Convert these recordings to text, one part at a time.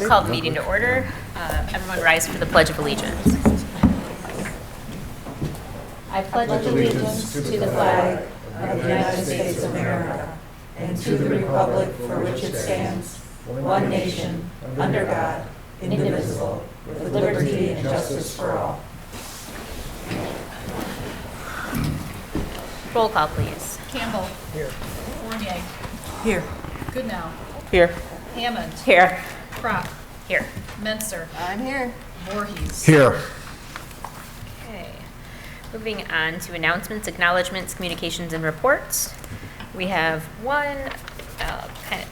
call the meeting to order. Everyone rise for the Pledge of Allegiance. I pledge allegiance to the flag of the United States of America and to the republic for which it stands, one nation, under God, indivisible, with liberty and justice for all. Roll call, please. Campbell. Here. Fournier. Here. Goodnow. Here. Hammond. Here. Crop. Here. Menser. I'm here. Voorhees. Here. Okay. Moving on to announcements, acknowledgements, communications, and reports. We have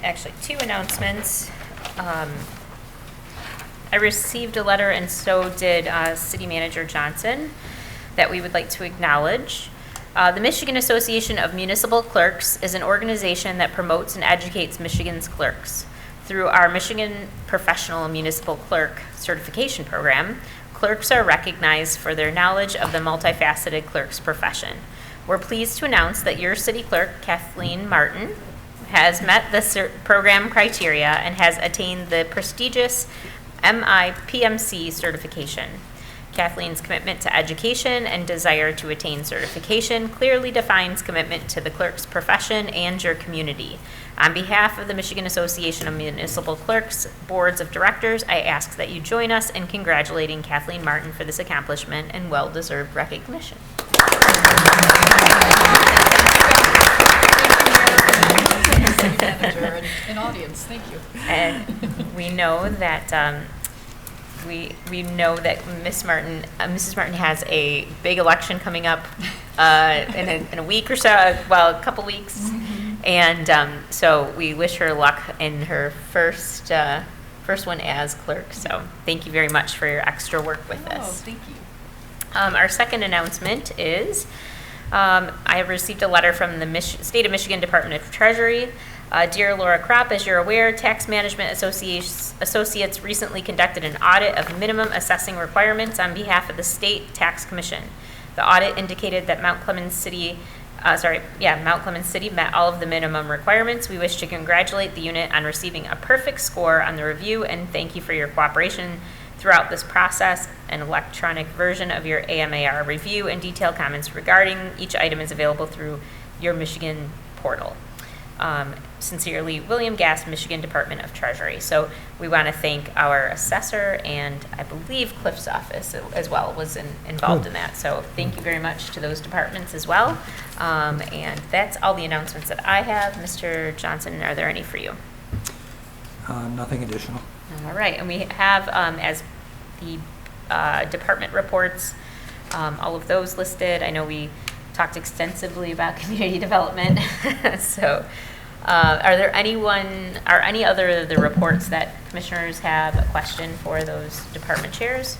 actually two announcements. I received a letter, and so did City Manager Johnson, that we would like to acknowledge. The Michigan Association of Municipal Clerks is an organization that promotes and educates Michigan's clerks. Through our Michigan Professional Municipal Clerk Certification program, clerks are recognized for their knowledge of the multifaceted clerk's profession. We're pleased to announce that your city clerk, Kathleen Martin, has met the program criteria and has attained the prestigious MIPMC certification. Kathleen's commitment to education and desire to attain certification clearly defines commitment to the clerk's profession and your community. On behalf of the Michigan Association of Municipal Clerks Boards of Directors, I ask that you join us in congratulating Kathleen Martin for this accomplishment and well-deserved recognition. City manager and audience, thank you. And we know that we know that Mrs. Martin has a big election coming up in a week or so, well, a couple weeks, and so we wish her luck in her first one as clerk. So thank you very much for your extra work with this. Oh, thank you. Our second announcement is I have received a letter from the State of Michigan Department of Treasury. Dear Laura Kropp, as you're aware, Tax Management Associates recently conducted an audit of minimum assessing requirements on behalf of the State Tax Commission. The audit indicated that Mount Clemens City met all of the minimum requirements. We wish to congratulate the unit on receiving a perfect score on the review and thank you for your cooperation throughout this process. An electronic version of your AMAR review and detailed comments regarding each item is available through your Michigan portal. Sincerely, William Gass, Michigan Department of Treasury. So we want to thank our assessor, and I believe Cliff's office as well was involved in that. So thank you very much to those departments as well. And that's all the announcements that I have. Mr. Johnson, are there any for you? Nothing additional. All right, and we have as the department reports, all of those listed. I know we talked extensively about community development. So are there any other of the reports that commissioners have a question for those department chairs?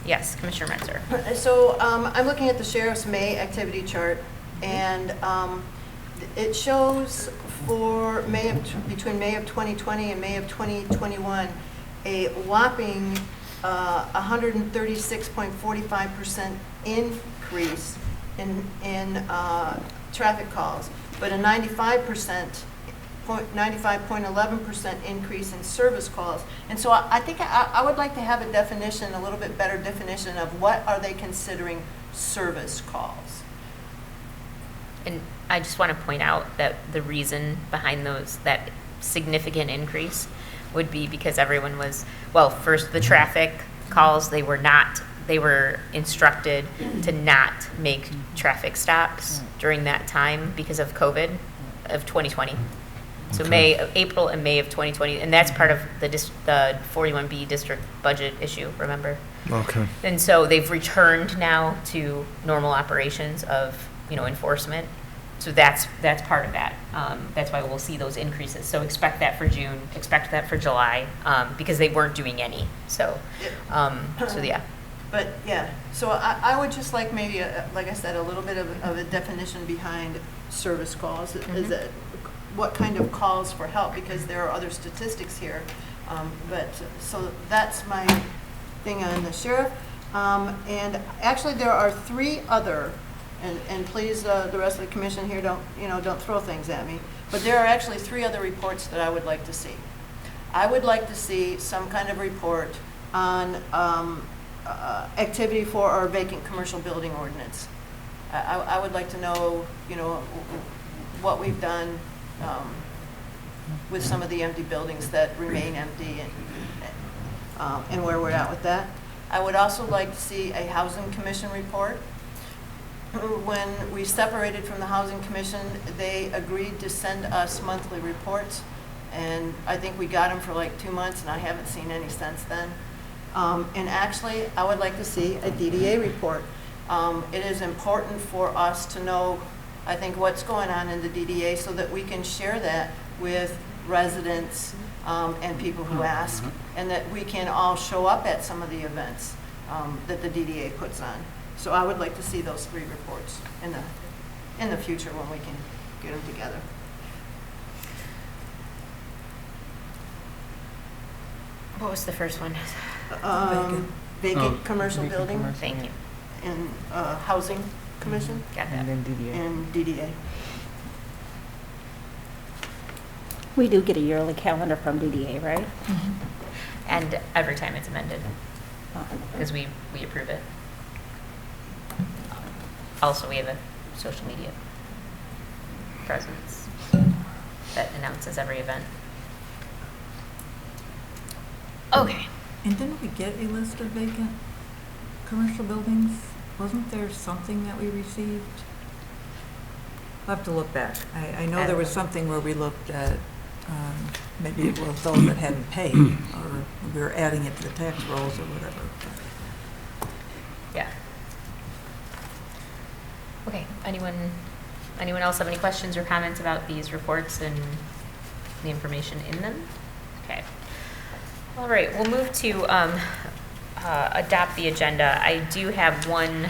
Yes, Commissioner Menser. So I'm looking at the Sheriff's May activity chart, and it shows for between May of 2020 and May of 2021 a whopping 136.45% increase in traffic calls, but a 95.11% increase in service calls. And so I think I would like to have a definition, a little bit better definition of what are they considering service calls. And I just want to point out that the reason behind that significant increase would be because everyone was, well, first the traffic calls, they were instructed to not make traffic stops during that time because of COVID of 2020. So April and May of 2020, and that's part of the 41B district budget issue, remember? Okay. And so they've returned now to normal operations of, enforcement. So that's part of that. That's why we'll see those increases. So expect that for June, expect that for July, because they weren't doing any. So yeah. But yeah, so I would just like maybe, like I said, a little bit of a definition behind service calls. Is that what kind of calls for help? Because there are other statistics here. But so that's my thing on the sheriff. And actually, there are three other. And please, the rest of the commission here, don't throw things at me. But there are actually three other reports that I would like to see. I would like to see some kind of report on activity for our vacant commercial building ordinance. I would like to know, what we've done with some of the empty buildings that remain empty and where we're at with that. I would also like to see a housing commission report. When we separated from the housing commission, they agreed to send us monthly reports, and I think we got them for like 2 months, and I haven't seen any since then. And actually, I would like to see a DDA report. It is important for us to know, I think, what's going on in the DDA so that we can share that with residents and people who ask, and that we can all show up at some of the events that the DDA puts on. So I would like to see those 3 reports in the future when we can get them together. What was the first one? Vacant commercial building Thank you. and housing commission Got that. And then DDA. and DDA. We do get a yearly calendar from DDA, right? And every time it's amended, because we approve it. Also, we have a social media presence that announces every event. Okay. And didn't we get a list of vacant commercial buildings? Wasn't there something that we received? I'll have to look back. I know there was something where we looked at, maybe it was those that hadn't paid, or we were adding it to the tax rolls or whatever. Yeah. Okay, anyone else have any questions or comments about these reports and the information in them? Okay. All right, we'll move to adopt the agenda. I do have one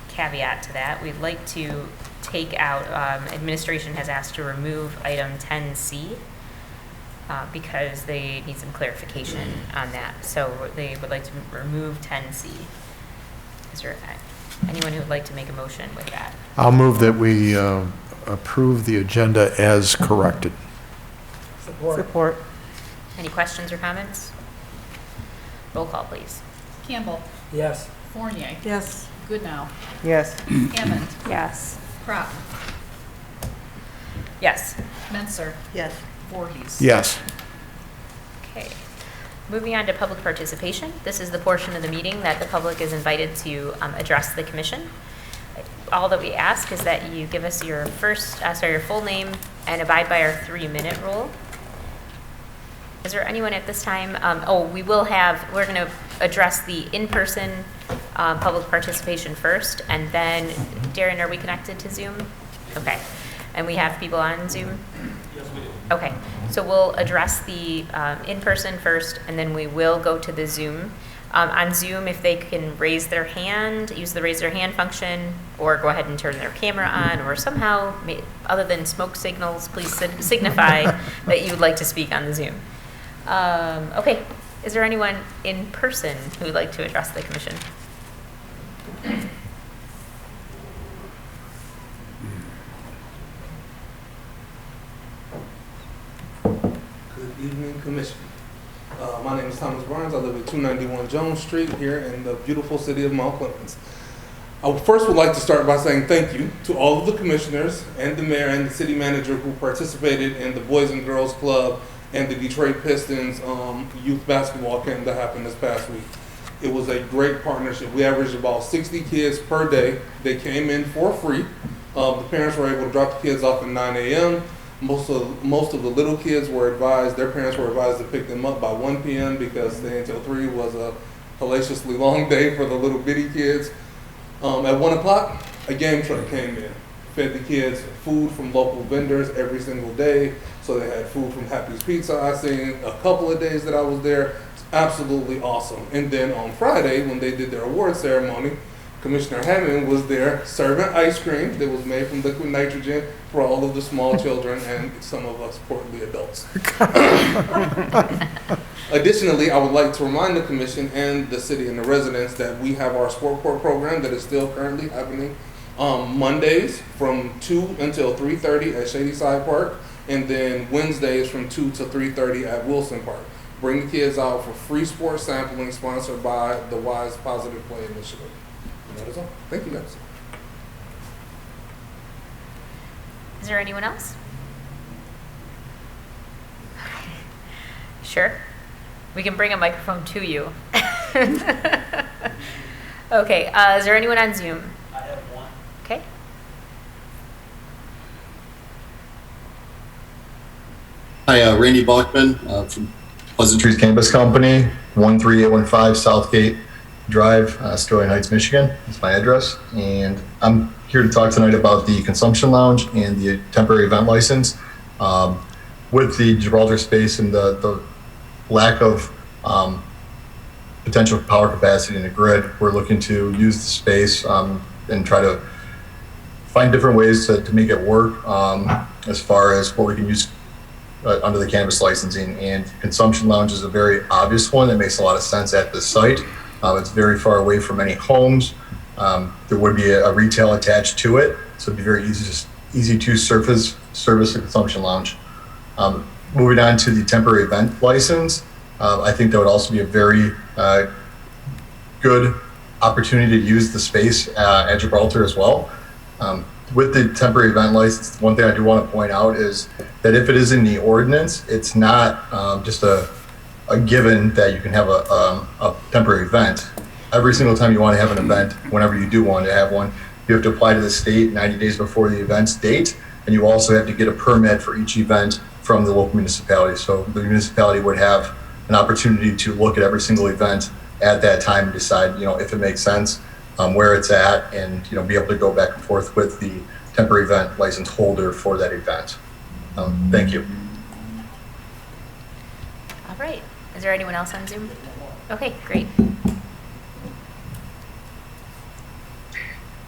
caveat to that. We'd like to take out, administration has asked to remove item 10C because they need some clarification on that. So they would like to remove 10C. Is there anyone who would like to make a motion with that? I'll move that we approve the agenda as corrected. Support. Any questions or comments? Roll call, please. Campbell, Yes. Fournier, Yes. Goodnow, Yes. Hammond, Yes. Crop, Yes. Yes. Voorhees. Yes. Okay. Moving on to public participation. This is the portion of the meeting that the public is invited to address the commission. All that we ask is that you give us your your full name and abide by our 3-minute rule. Is there anyone at this time? We're going to address the in-person public participation first, and then, Darren, are we connected to Zoom? Okay. And we have people on Zoom? Yes, we do. Okay. So we'll address the in-person first, and then we will go to the Zoom. On Zoom, if they can raise their hand, use the raise their hand function, or go ahead and turn their camera on, or somehow, other than smoke signals, please signify that you would like to speak on the Zoom. Okay, is there anyone in person who would like to address the commission? Good evening, Commission. My name is Thomas Barnes. I live at 291 Jones Street here in the beautiful city of Mount Clemens. I first would like to start by saying thank you to all of the commissioners and the mayor and the city manager who participated in the Boys and Girls Club and the Detroit Pistons youth basketball camp that happened this past week. It was a great partnership. We averaged about 60 kids per day. They came in for free. The parents were able to drop the kids off at 9 a.m. Most of the little kids were advised, their parents were advised to pick them up by 1 p.m. because staying until 3 was a hellaciously long day for the little bitty kids. At 1 o'clock, a game truck came in, fed the kids food from local vendors every single day. So they had food from Happy's Pizza. I seen a couple of days that I was there. It's absolutely awesome. And then on Friday, when they did their award ceremony, Commissioner Hammond was there serving ice cream that was made from liquid nitrogen for all of the small children and some of us portly adults. Additionally, I would like to remind the Commission and the city and the residents that we have our sport court program that is still currently happening Mondays from 2 until 3:30 at Shadyside Park, and then Wednesdays from 2 to 3:30 at Wilson Park. Bring the kids out for free sports sampling sponsored by the Wise Positive Play Initiative. And that is all. Thank you, guys. Is there anyone else? Sure. We can bring a microphone to you. Okay, is there anyone on Zoom? I have one. Okay. Hi, Randy Bachman from Pleasant Trees Cannabis Company, 13815 Southgate Drive, Sterling Heights, Michigan. That's my address. And I'm here to talk tonight about the consumption lounge and the temporary event license. With the Gibraltar space and the lack of potential power capacity in the grid, we're looking to use the space and try to find different ways to make it work as far as what we can use under the cannabis licensing. And consumption lounge is a very obvious one that makes a lot of sense at this site. It's very far away from any homes. There would be a retail attached to it, so it'd be very easy to service a consumption lounge. Moving on to the temporary event license, I think that would also be a very good opportunity to use the space at Gibraltar as well. With the temporary event license, one thing I do want to point out is that if it is in the ordinance, it's not just a given that you can have a temporary event. Every single time you want to have an event, whenever you do want to have one, you have to apply to the state 90 days before the event's date, and you also have to get a permit for each event from the local municipality. So the municipality would have an opportunity to look at every single event at that time and decide, if it makes sense, where it's at, and be able to go back and forth with the temporary event license holder for that event. Thank you. All right. Is there anyone else on Zoom? Okay, great.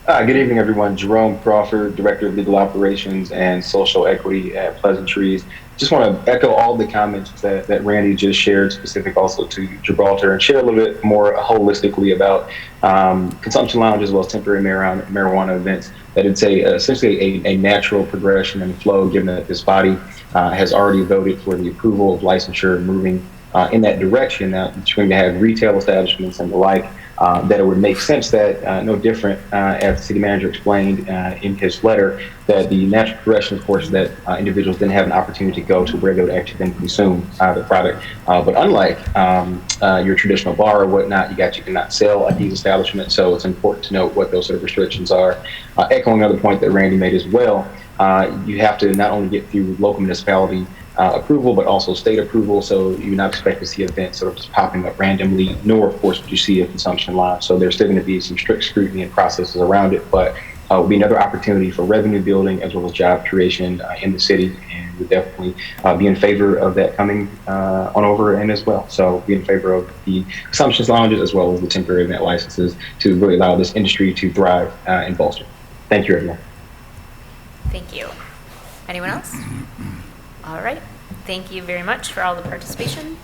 Good evening, everyone. Jerome Crawford, Director of Legal Operations and Social Equity at Pleasant Trees. Just want to echo all the comments that Randy just shared, specific also to Gibraltar, and share a little bit more holistically about consumption lounge as well as temporary marijuana events. That it's essentially a natural progression and flow, given that this body has already voted for the approval of licensure moving in that direction. Now, it's going to have retail establishments and the like. That it would make sense that no different, as the city manager explained in his letter, that the natural progression, of course, is that individuals then have an opportunity to go to where they would actually then consume the product. But unlike your traditional bar or whatnot, you cannot sell at these establishments, so it's important to note what those sort of restrictions are. Echoing another point that Randy made as well, you have to not only get through local municipality approval, but also state approval. So you do not expect to see events sort of just popping up randomly, nor of course would you see a consumption lounge. So there's still going to be some strict scrutiny and processes around it, but will be another opportunity for revenue building as well as job creation in the city, and would definitely be in favor of that coming on over and as well. So be in favor of the consumption lounges as well as the temporary event licenses to really allow this industry to thrive and bolster. Thank you, everyone. Thank you. Anyone else? All right. Thank you very much for all the participation.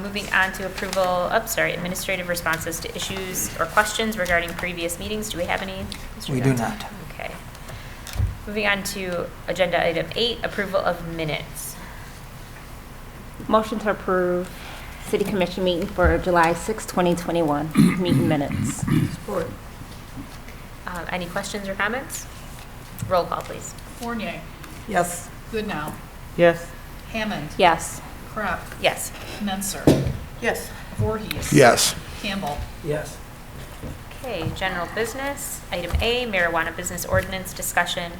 Moving on to administrative responses to issues or questions regarding previous meetings. Do we have any? Mr. We do not. Okay. Moving on to agenda item 8, approval of minutes. Motion to approve City Commission meeting for July 6, 2021, meeting minutes. Support. Any questions or comments? Roll call, please. Fournier. Yes. Goodnow. Yes. Hammond. Yes. Crap. Yes. Menser. Yes. Voorhees. Yes. Campbell. Yes. Okay, general business. Item A, marijuana business ordinance discussion.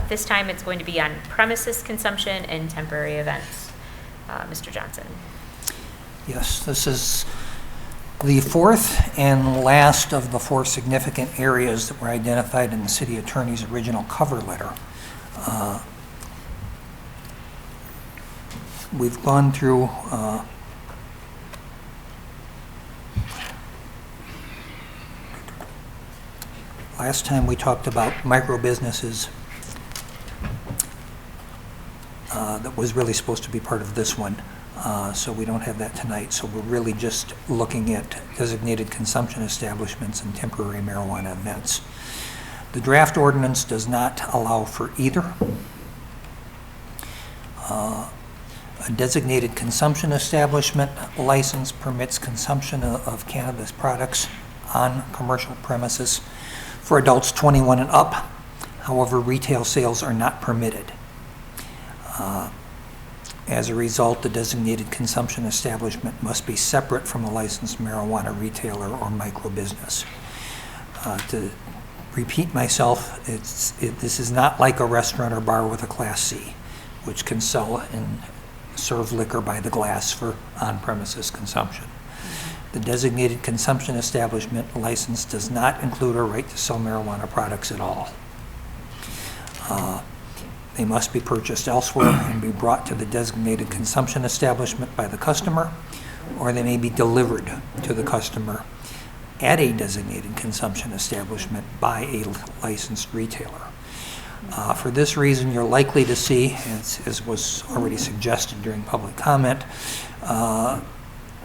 This time it's going to be on premises consumption and temporary events. Mr. Johnson. Yes, this is the fourth and last of the 4 significant areas that were identified in the city attorney's original cover letter. We've gone through last time we talked about micro businesses. That was really supposed to be part of this one, so we don't have that tonight. So we're really just looking at designated consumption establishments and temporary marijuana events. The draft ordinance does not allow for either. A designated consumption establishment license permits consumption of cannabis products on commercial premises for adults 21 and up. However, retail sales are not permitted. As a result, the designated consumption establishment must be separate from a licensed marijuana retailer or micro business. To repeat myself, this is not like a restaurant or bar with a Class C, which can sell and serve liquor by the glass for on-premises consumption. The designated consumption establishment license does not include a right to sell marijuana products at all. They must be purchased elsewhere and be brought to the designated consumption establishment by the customer, or they may be delivered to the customer at a designated consumption establishment by a licensed retailer. For this reason, you're likely to see, as was already suggested during public comment,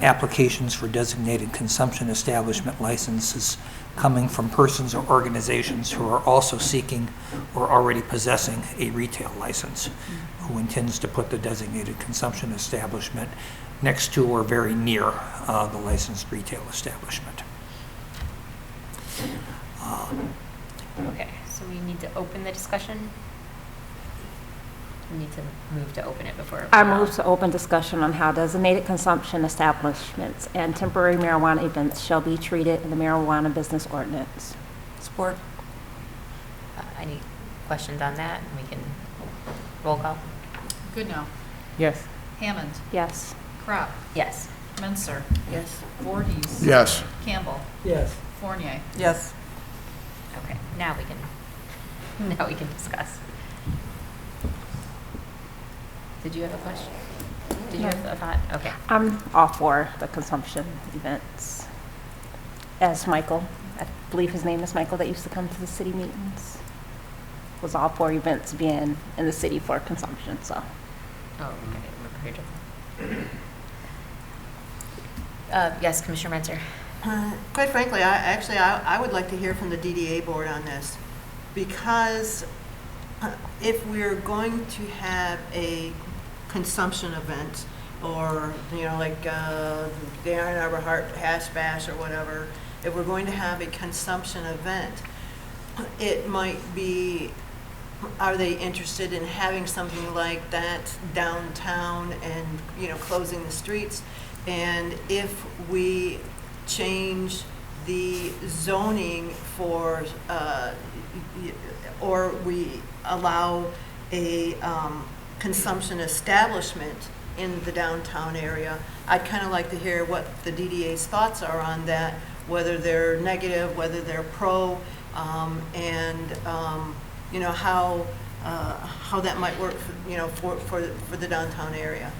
applications for designated consumption establishment licenses coming from persons or organizations who are also seeking or already possessing a retail license, who intends to put the designated consumption establishment next to or very near the licensed retail establishment. Okay, so we need to open the discussion? We need to move to open it before. I move to open discussion on how designated consumption establishments and temporary marijuana events shall be treated in the marijuana business ordinance. Support. Any questions on that? We can roll call. Goodnow. Yes. Hammond. Yes. Crop. Yes. Menser. Yes. Voorhees. Yes. Campbell. Yes. Fournier. Yes. Okay, now we can discuss. Did you have a question? Did you have a thought? Okay. I'm all for the consumption events. As Michael, I believe his name is Michael, that used to come to the city meetings, was all for events being in the city for consumption, so. Oh, okay. Yes, Commissioner Menzer. Quite frankly, I would like to hear from the DDA board on this, because if we're going to have a consumption event, or, you know, like the Ann Arbor Heart Hash Bash or whatever, if we're going to have a consumption event, it might be, are they interested in having something like that downtown and, you know, closing the streets? And if we change the zoning for, or we allow a consumption establishment in the downtown area, I'd kind of like to hear what the DDA's thoughts are on that, whether they're negative, whether they're pro, and you know, how that might work for, you know, for the downtown area.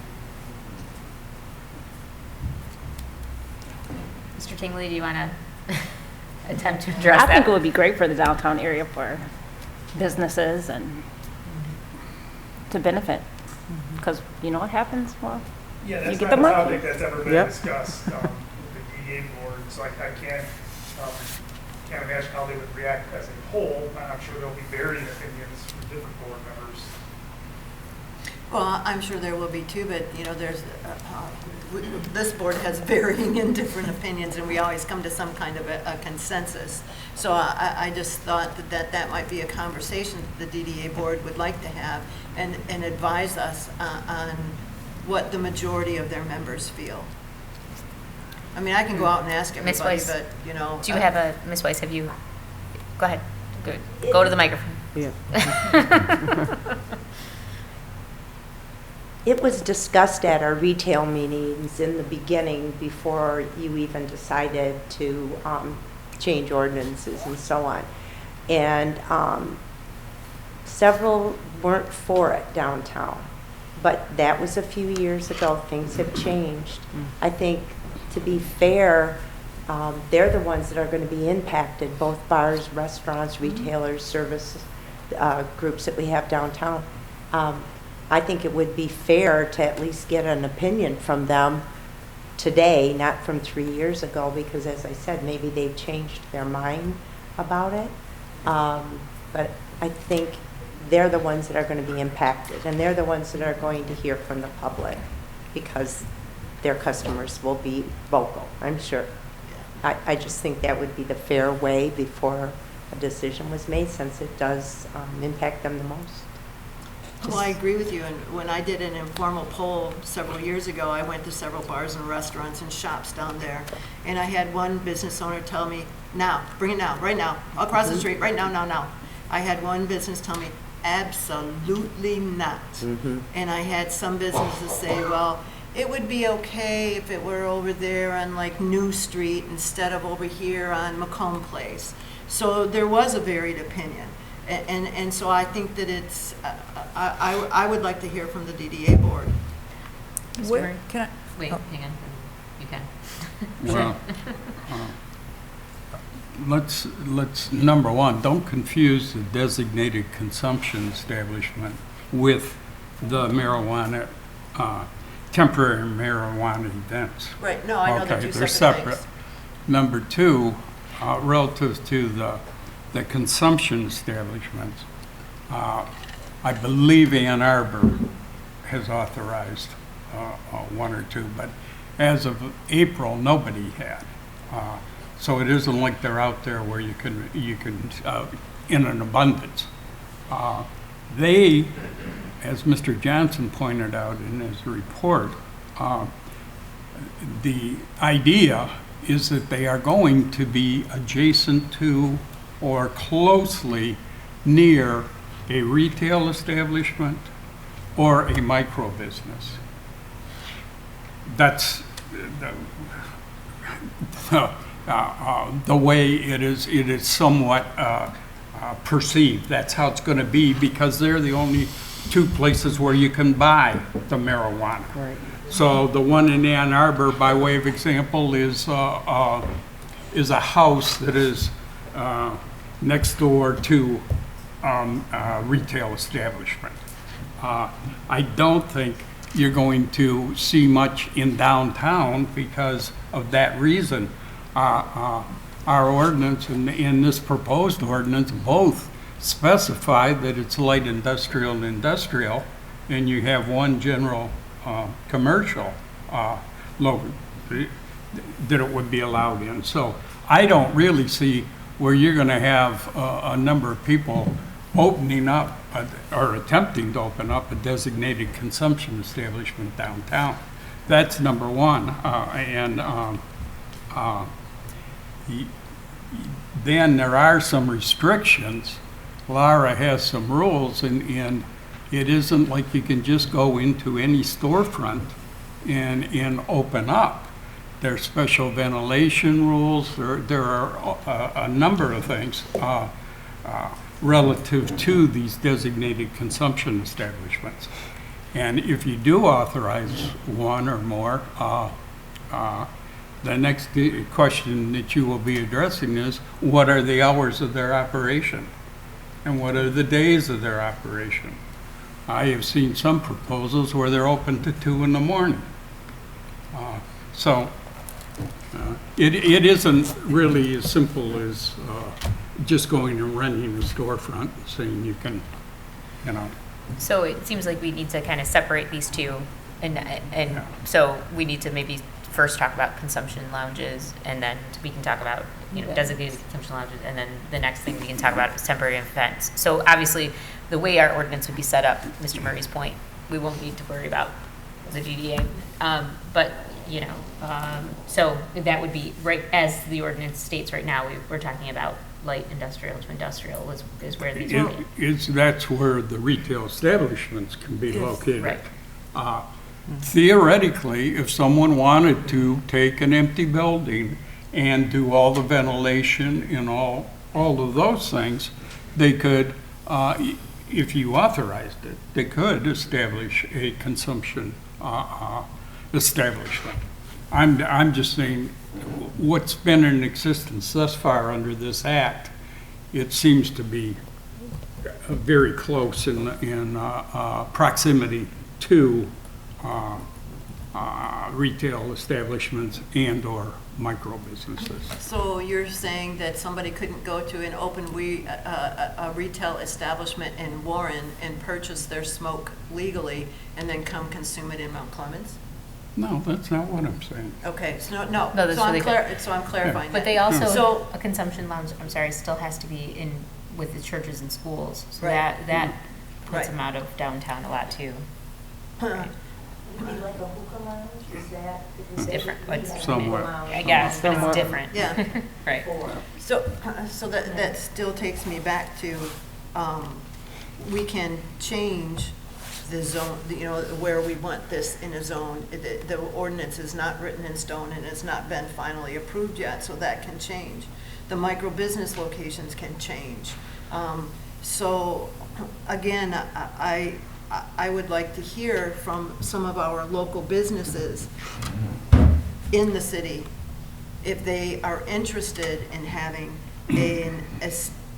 Mr. Tingley, do you want to attempt to address I that? think it would be great for the downtown area for businesses and to benefit, because you know what happens, well, Yeah, you that's get not the a money. topic that's ever been Yep. discussed with the DDA board, so I can't imagine how they would react as a whole. I'm sure there'll be varying opinions from different board members. Well, I'm sure there will be too, but, you know, there's, this board has varying and different opinions, and we always come to some kind of a consensus. So I just thought that might be a conversation that the DDA board would like to have, and advise us on what the majority of their members feel. I mean, I can go out and ask Ms. everybody, Weiss, but, you know. Do you have a, Ms. Weiss, have you, go ahead. Good. Go to the microphone. Yeah. It was discussed at our retail meetings in the beginning before you even decided to change ordinances and so on. And several weren't for it downtown. But that was a few years ago. Things have changed. I think, to be fair, they're the ones that are going to be impacted, both bars, restaurants, retailers, service groups that we have downtown. I think it would be fair to at least get an opinion from them today, not from 3 years ago, because as I said, maybe they've changed their mind about it. But I think they're the ones that are going to be impacted, and they're the ones that are going to hear from the public, because their customers will be vocal, I'm sure. I just think that would be the fair way before a decision was made, since it does impact them the most. Well, I agree with you, and when I did an informal poll several years ago, I went to several bars and restaurants and shops down there, and I had one business owner tell me, now, bring it now, right now, across the street, right now, now. I had one business tell me, absolutely not. And I had some businesses say, well, it would be okay if it were over there on like New Street instead of over here on Macomb Place. So there was a varied opinion. And so I think that it's, I would like to hear from the DDA board. Where, can I, Wait, hang on. You can. Well, let's, number one, don't confuse the designated consumption establishment with the marijuana, temporary marijuana events. Right, no, I know they're two they're separate things. Number two, relative to the consumption establishments, I believe Ann Arbor has authorized one or two, but as of April, nobody had. So it isn't like they're out there where you can in an abundance. They, as Mr. Johnson pointed out in his report, the idea is that they are going to be adjacent to or closely near a retail establishment or a micro business. That's the way it is somewhat perceived. That's how it's going to be, because they're the only two places where you can buy the marijuana. Right. So the one in Ann Arbor, by way of example, is a house that is next door to a retail establishment. I don't think you're going to see much in downtown because of that reason. Our ordinance and this proposed ordinance both specify that it's light industrial and industrial, and you have one general commercial logo that it would be allowed in. So I don't really see where you're going to have a number of people opening up or attempting to open up a designated consumption establishment downtown. That's number one. Then there are some restrictions. Laura has some rules, and it isn't like you can just go into any storefront and open up. There's special ventilation rules. There are a number of things relative to these designated consumption establishments. And if you do authorize one or more, the next question that you will be addressing is, what are the hours of their operation? And what are the days of their operation? I have seen some proposals where they're open to 2 in the morning. It isn't really as simple as just going and renting a storefront and saying you can, So it seems like we need to kind of separate these two, and so we need to maybe first talk about consumption lounges, and then we can talk about designated consumption lounges, and then the next thing we can talk about is temporary events. So obviously, the way our ordinance would be set up, Mr. Murray's point, we won't need to worry about the DDA, but so that would be right as the ordinance states right now. We're talking about light industrial to industrial is where these would be. That's where the retail establishments can be located. Right. Theoretically, if someone wanted to take an empty building and do all the ventilation and all of those things, they could, if you authorized it, they could establish a consumption establishment. I'm just saying what's been in existence thus far under this act, it seems to be very close in proximity to retail establishments and or micro businesses. So you're saying that somebody couldn't go to an a retail establishment in Warren and purchase their smoke legally and then come consume it in Mount Clemens? No, that's not what I'm saying. Okay, so No, that's so really good. so I'm clarifying But that. they also, So, a consumption lounge, I'm sorry, still has to be in with the churches and schools. So Right. that puts Right. them out of downtown a lot too. huh, You mean like a hookah lounge, is that? It's different. It's Somewhere. I guess, but it's different. yeah. Right. So, so that still takes me back to, we can change the zone, you know, where we want this in a zone. The ordinance is not written in stone and it's not been finally approved yet, so that can change. The micro business locations can change. So, again, I would like to hear from some of our local businesses in the city if they are interested in having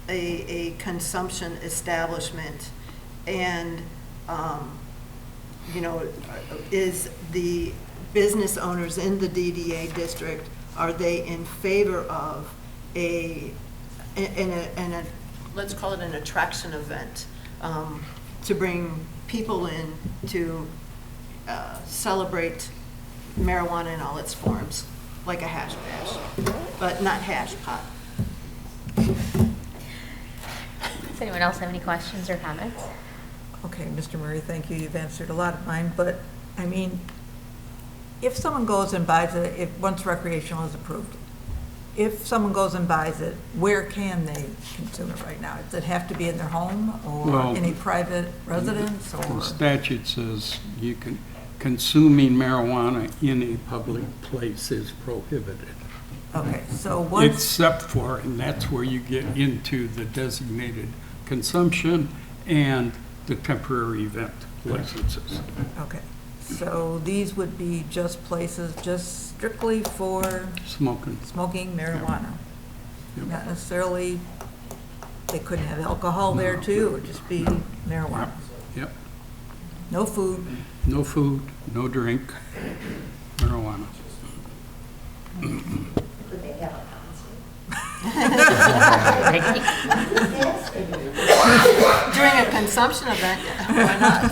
a consumption establishment, and, you know, is the business owners in the DDA district, are they in favor of let's call it an attraction event, to bring people in to celebrate marijuana in all its forms, like a hash bash, but not hash pot. Does anyone else have any questions or comments? Okay, Mr. Murray, thank you. You've answered a lot of mine, but, I mean, if someone goes and buys it, once recreational is approved, if someone goes and buys it, where can they consume it right now? Does it have to be in their home or Well, any private residence The or? statute says you can, consuming marijuana in a public place is prohibited. Okay, so once, Except for, and that's where you get into the designated consumption and the temporary event licenses. okay, so these would be just places, just strictly for Smoking. smoking marijuana? Yep. Not necessarily, they couldn't have alcohol there too, it would just be marijuana? Yep. No food? No food, no drink, marijuana. Could they have a During a consumption event, why not?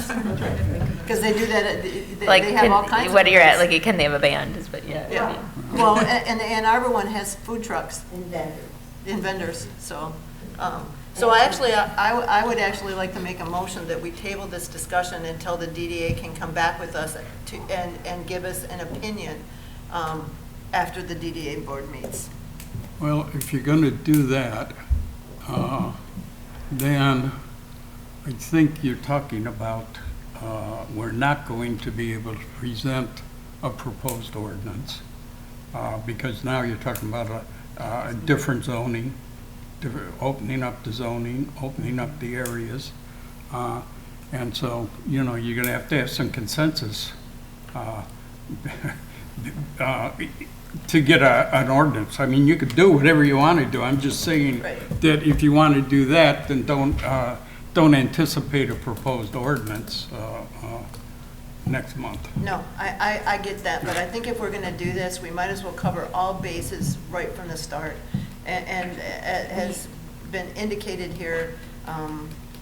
Because they do that, Like, they have all kinds of. what you're at, events. like, can they have a band? Is what, yeah. Yeah, well, and the Ann Arbor one has food trucks and vendors? and vendors, so. So I would actually like to make a motion that we table this discussion until the DDA can come back with us and give us an opinion after the DDA board meets. Well, if you're going to do that, then I think you're talking about we're not going to be able to present a proposed ordinance because now you're talking about a different zoning, opening up the zoning, opening up the areas. And so, you know, you're going to have some consensus to get an ordinance. I mean, you could do whatever you want to do. I'm just saying Right. that if you want to do that, then don't anticipate a proposed ordinance next month. No, I get that, but I think if we're going to do this, we might as well cover all bases right from the start. And has been indicated here,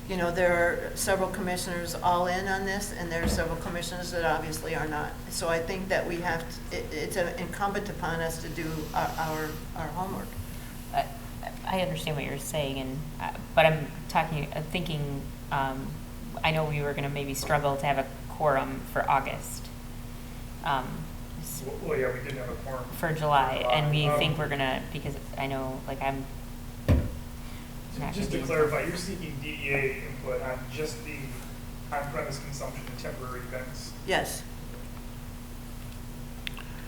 you know, there are several commissioners all in on this, and there are several commissioners that obviously are not. So I think that we have, it's incumbent upon us to do our homework. I understand what you're saying, and but I'm thinking. I know we were going to maybe struggle to have a quorum for August. Well, yeah, we didn't have a quorum. For July, and we think we're gonna, because I know, like, I'm not Just to gonna be- clarify, you're seeking DEA input on just the on-premise consumption and temporary events. Yes.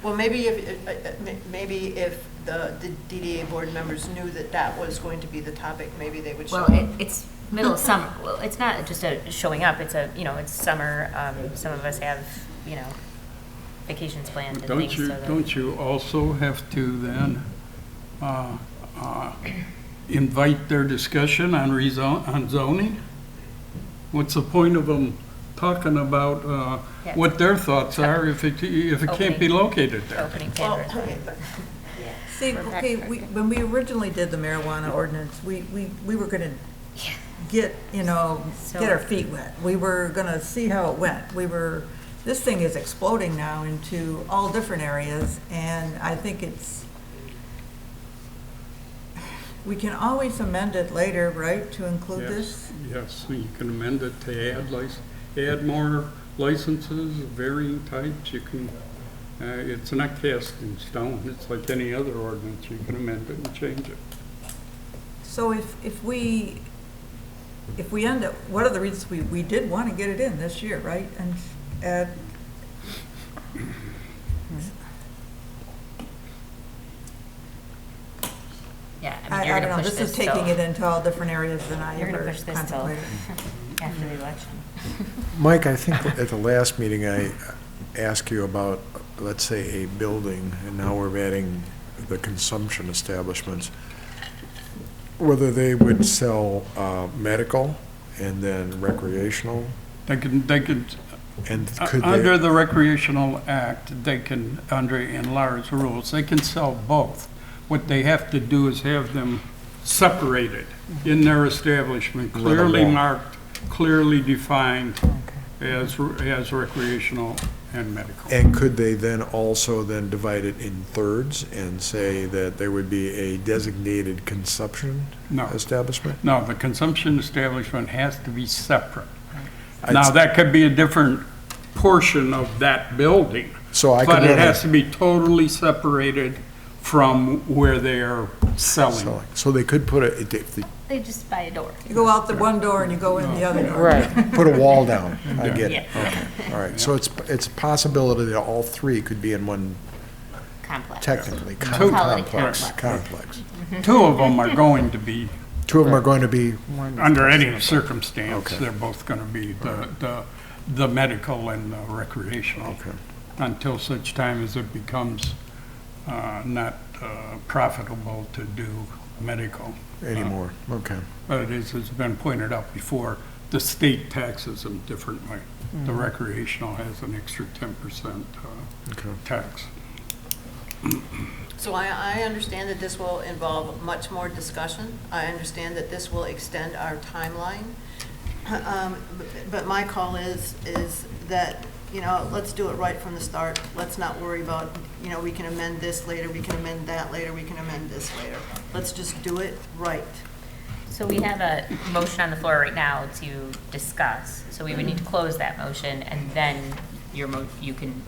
Well, maybe if the DDA board members knew that that was going to be the topic, maybe they would show Well, up. it's middle of summer. Well, it's not just showing up. It's it's summer. Some of us have, vacations planned and things. Don't you also have to then invite their discussion on zoning? What's the point of them talking about what their thoughts are if it can't be located there? Opening Well, Pandora's box. See, For okay, backtracking. when we originally did the marijuana ordinance, we were gonna get, get our feet wet. We were gonna see how it went. This thing is exploding now into all different areas, and I think we can always amend it later, right, to include this? Yes, so you can amend it to add more licenses of varying types. You can, it's not cast in stone. It's like any other ordinance. You can amend it and change it. So if we end up, what are the reasons we did want to get it in this year, right? And add, Yeah, I you're don't gonna know, push this is till- taking it into all different areas than I You're gonna ever push this till contemplated. after the election. Mike, I think at the last meeting, I asked you about, let's say, a building, and now we're adding the consumption establishments, whether they would sell medical and then recreational, They could, and could under they, the Recreational Act, they can, under enlarged rules, they can sell both. What they have to do is have them separated in their establishment, clearly wall. marked, clearly defined as recreational and medical. and could they then also then divide it in thirds and say that there would be a designated consumption No. establishment? No, the consumption establishment has to be separate. I'd Now, s- that could be a different portion of that building, So I could but it run a- has to be totally separated from where they're selling. So they could put if they They just buy a door. You go out the one door and you go in the other door. Right. put a wall down. I get it. Yeah. Okay, all right. So it's a possibility that all three could be in one Complex. technically Call it a complex. complex. Two of them are going to be, Two of them are going to be, under any circumstance, Okay. they're both going to be the medical and the recreational. okay. Until such time as it becomes not profitable to do medical. Anymore, okay. But it's been pointed out before, the state taxes them differently. The recreational has an extra 10% Okay. tax. So I understand that this will involve much more discussion. I understand that this will extend our timeline. But my call is that, let's do it right from the start. Let's not worry about, we can amend this later, we can amend that later, we can amend this later. Let's just do it right. So we have a motion on the floor right now to discuss. So we would need to close that motion, and then you can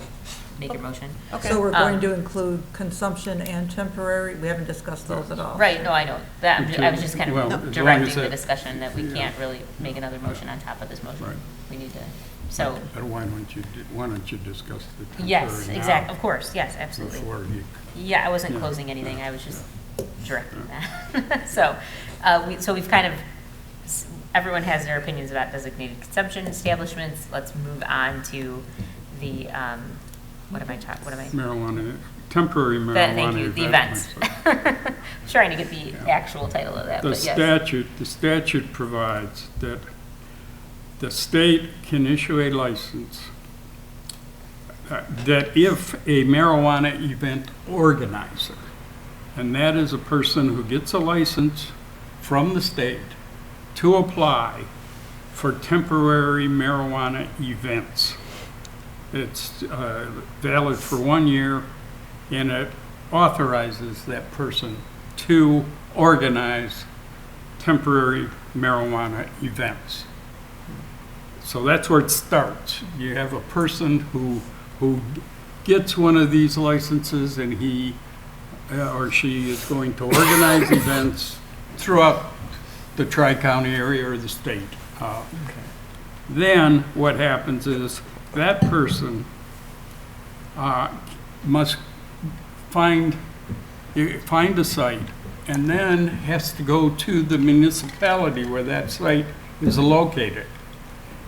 make your motion. So we're going to include consumption and temporary, we haven't discussed those at all. Right, no, I know. That, I was just kind Well, as long of as directing the that- discussion that we Yeah. can't really make another motion on top of this motion. Right. We need to, so, But why don't you discuss the temporary yes, now exactly, of course, yes, absolutely. Before you, Yeah, I wasn't Yeah. closing anything, I was just directing that. So, we've kind of, everyone has their opinions about designated consumption establishments. Let's move on to the, marijuana, temporary marijuana. Thank you, the events. Trying to get the actual title of that, The but yes. statute provides that the state can issue a license that if a marijuana event organizer, and that is a person who gets a license from the state to apply for temporary marijuana events. It's valid for 1 year, and it authorizes that person to organize temporary marijuana events. So that's where it starts. You have a person who gets one of these licenses, and he or she is going to organize events throughout the tri-county area or the state. Then what happens is that person must find a site, and then has to go to the municipality where that site is located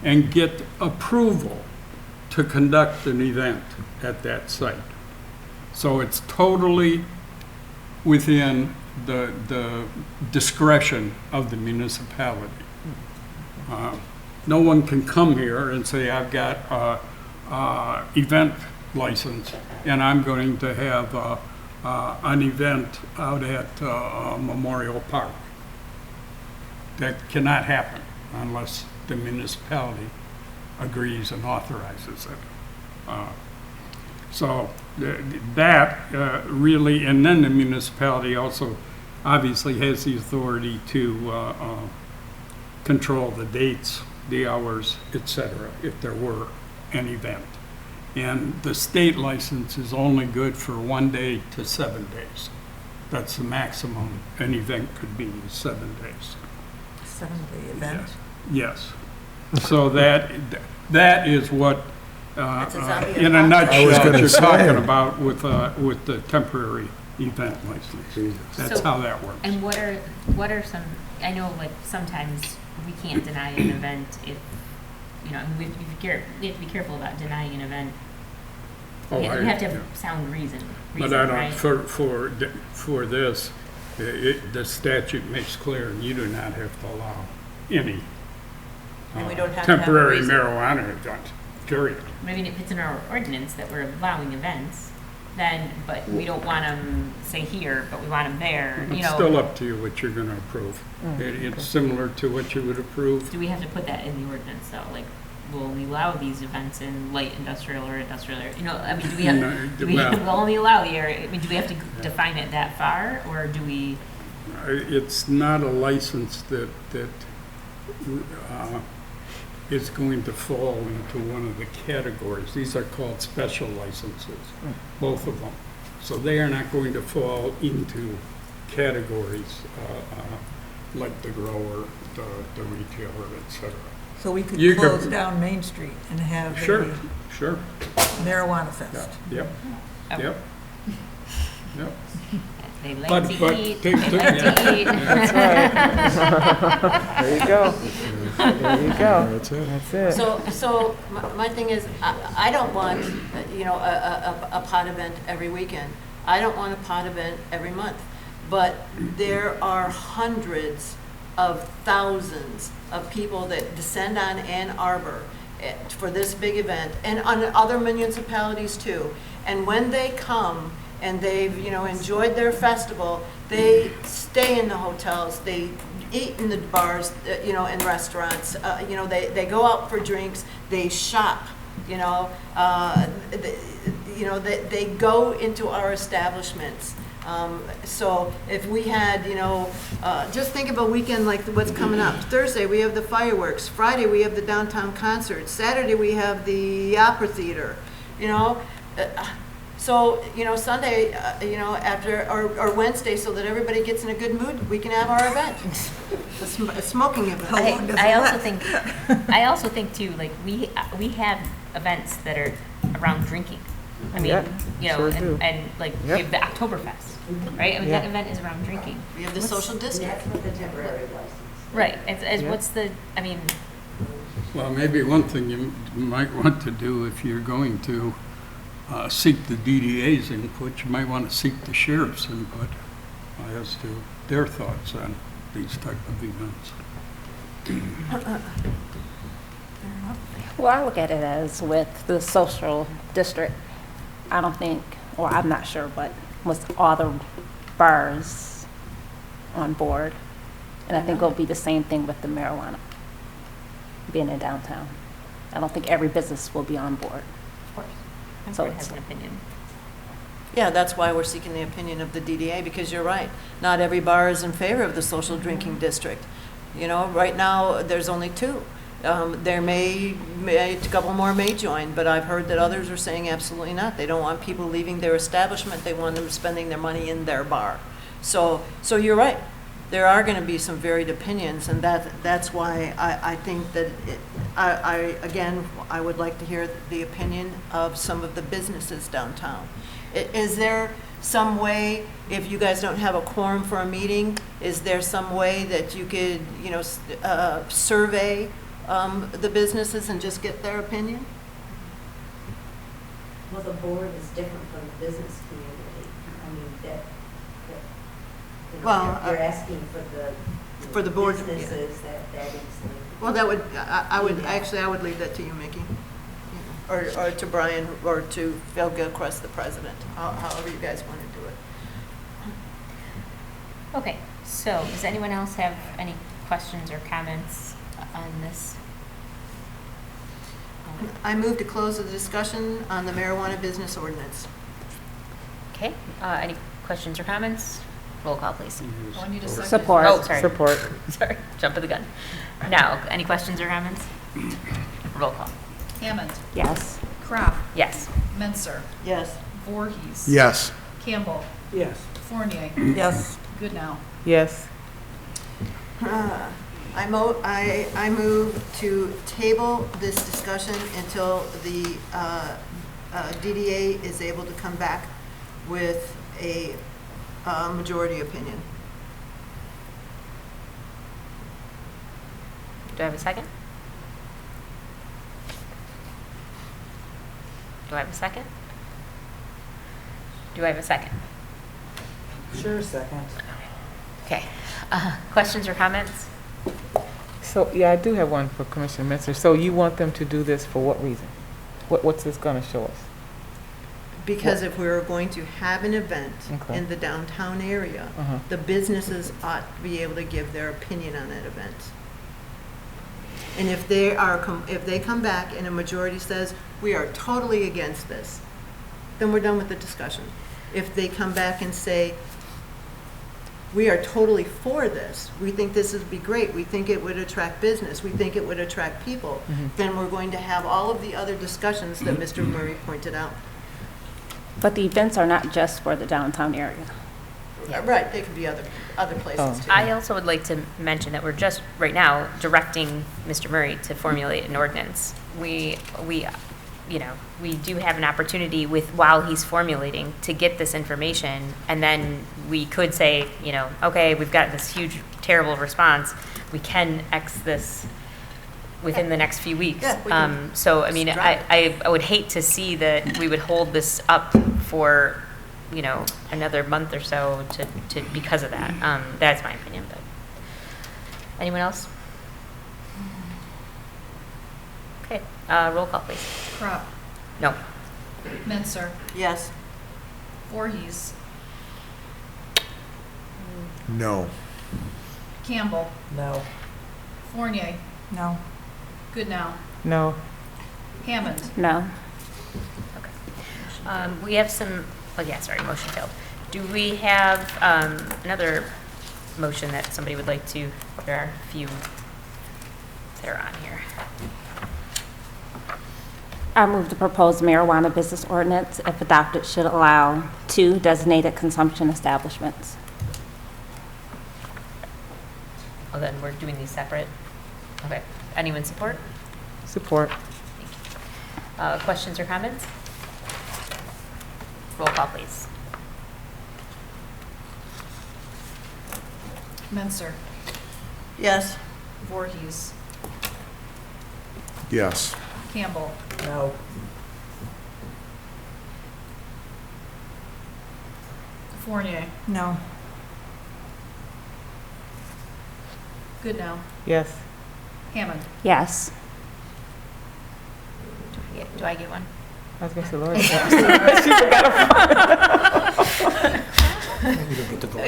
and get approval to conduct an event at that site. So it's totally within the discretion of the municipality. No one can come here and say, I've got a event license, and I'm going to have an event out at Memorial Park. That cannot happen unless the municipality agrees and authorizes it. So that really, and then the municipality also obviously has the authority to control the dates, the hours, etc., if there were an event. And the state license is only good for 1 day to 7 days. That's the maximum an event could be, is 7 days. 7-day event? Yes. So that is what, That's a zombie in a apocalypse. I was nutshell, gonna you're say. talking about with the temporary event license. That's So- how that works. And what are some, I know like sometimes we can't deny an event if, you know, I mean, we have to be careful about denying an event. Oh, We I- have to yeah. have sound reason, But I don't, right? for this, the statute makes clear you do not have to allow any And we don't have to have a temporary reason. marijuana event, period. I mean, if it's in our ordinance that we're allowing events, then, but we don't want them, say here, but we want them there, you It's know. still up to you what you're going to approve. It's similar to what you would approve. Do we have to put that in the ordinance though? Like, will we allow these events in light industrial or industrial area? You know, I mean, do we have, No, do we, well- we'll only allow the area, I mean, do we have to define it that far, or do we? It's not a license that is going to fall into one of the categories. These are called special licenses, both of them. So they are not going to fall into categories like the grower, the retailer, et cetera. So we could You could- close down Main Street and have Sure, a sure. marijuana Yeah, fest. Yep, Oh. yep. Yep. They like But- to but eat, take- they like to eat. There you go. There you go. That's it. That's it. So my thing is, I don't want, you know, a pot event every weekend. I don't want a pot event every month. But there are hundreds of thousands of people that descend on Ann Arbor for this big event, and on other municipalities too. And when they come and they've, you know, enjoyed their festival, they stay in the hotels, they eat in the bars, you know, and restaurants, you know, they go out for drinks, they shop, you know, they go into our establishments. So if we had, you know, just think of a weekend like what's coming up. Thursday, we have the fireworks. Friday, we have the downtown concert. Saturday, we have the opera theater, you know. So, you know, Sunday, you know, after, or Wednesday, so that everybody gets in a good mood, we can have our event, a smoking event. How long does it I also last? I also think too, like, we have events that are around drinking. I mean, Yep, you know, sure do. and like, we Yep. have the Oktoberfest, right? I mean, that Yeah. event is around drinking. We have the social district. That's what the temporary license. Right, as Yeah. what's the, I mean, Well, maybe one thing you might want to do if you're going to seek the DDA's input, you might want to seek the sheriff's input as to their thoughts on these type of events. Well, I look at it as with the social district, I don't think, or I'm not sure, but with all the bars on board. And I think it'll be the same thing with the marijuana being in downtown. I don't think every business will be on board. of course, So everyone it's- has an opinion. Yeah, that's why we're seeking the opinion of the DDA, because you're right. Not every bar is in favor of the social drinking district. You know, right now, there's only two. There may, a couple more may join, but I've heard that others are saying absolutely not. They don't want people leaving their establishment. They want them spending their money in their bar. So you're right. There are going to be some varied opinions, and that's why I think that, again, I would like to hear the opinion of some of the businesses downtown. Is there some way, if you guys don't have a quorum for a meeting, is there some way that you could, you know, survey the businesses and just get their opinion? Well, the board is different from the business community. I mean, you know, Well, you're asking for the. for the board, Businesses that easily. Well, that would, I would leave that to you, Mickey. Or to Brian, or to Phil Gilchrist, the president, however you guys want to do it. Okay, so does anyone else have any questions or comments on this? I move to close the discussion on the marijuana business ordinance. Okay, any questions or comments? Roll call, please. Oh, I need a second. Support. Oh, sorry. Support. Sorry, jump of the gun. Now, any questions or comments? Roll call. Hammond, Yes. Crop, Yes. Menser, Yes. Voorhees. Yes. Campbell, Yes. Fournier, Yes. Goodnow. Yes. I move to table this discussion until the DDA is able to come back with a majority opinion. Do I have a second? Do I have a second? Do I have a second? Sure, second. Okay. Questions or comments? So, yeah, I do have one for Commissioner Menser. So you want them to do this for what reason? What's this going to show us? Because if we were going to have an event Okay. in the downtown area, Uh-huh. the businesses ought to be able to give their opinion on that event. And if they come back and a majority says, we are totally against this, then we're done with the discussion. If they come back and say, we are totally for this, we think this would be great, we think it would attract business, we think it would attract people, then we're going to have all of the other discussions that Mr. Murray pointed out. But the events are not just for the downtown area. Right, they could be other places too. I also would like to mention that we're just, right now, directing Mr. Murray to formulate an ordinance. We do have an opportunity while he's formulating to get this information, and then we could say, okay, we've got this huge, terrible response. We can X this within the next few weeks. Yeah, we can So, I mean, drive I would hate to see that we would hold this up for, another month or so to because of that. That's my opinion, but anyone else? Okay, roll call, please. Crop, No. Menser, Yes. Voorhees, No. Campbell, No. Fournier, No. Goodnow, No. No. Hammond. We have some, motion failed. Do we have another motion that somebody would like to, there are a few that are on here. I move the proposed marijuana business ordinance, if adopted, should allow 2 designated consumption establishments. Oh, then we're doing these separate? Okay. Anyone support? Support. Questions or comments? Roll call, please. Menser, Yes. Voorhees, Yes. Campbell, No. Fournier, No. Goodnow, Yes. Hammond. Yes. Do I get one? I was going to say, Lord. She forgot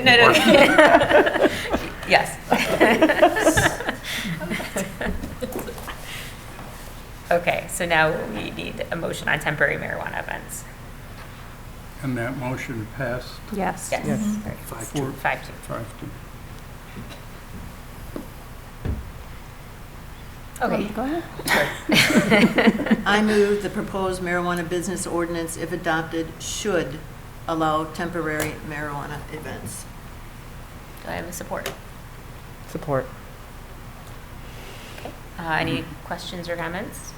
No. Yes. Okay, so now we need a motion on temporary marijuana events. And that motion passed Yes. Yes. Yes. All right. 5-2. 5-2. 5-2. Okay. Go ahead. I move the proposed marijuana business ordinance, if adopted, should allow temporary marijuana events. Do I have a support? Support. Okay. Any questions or comments?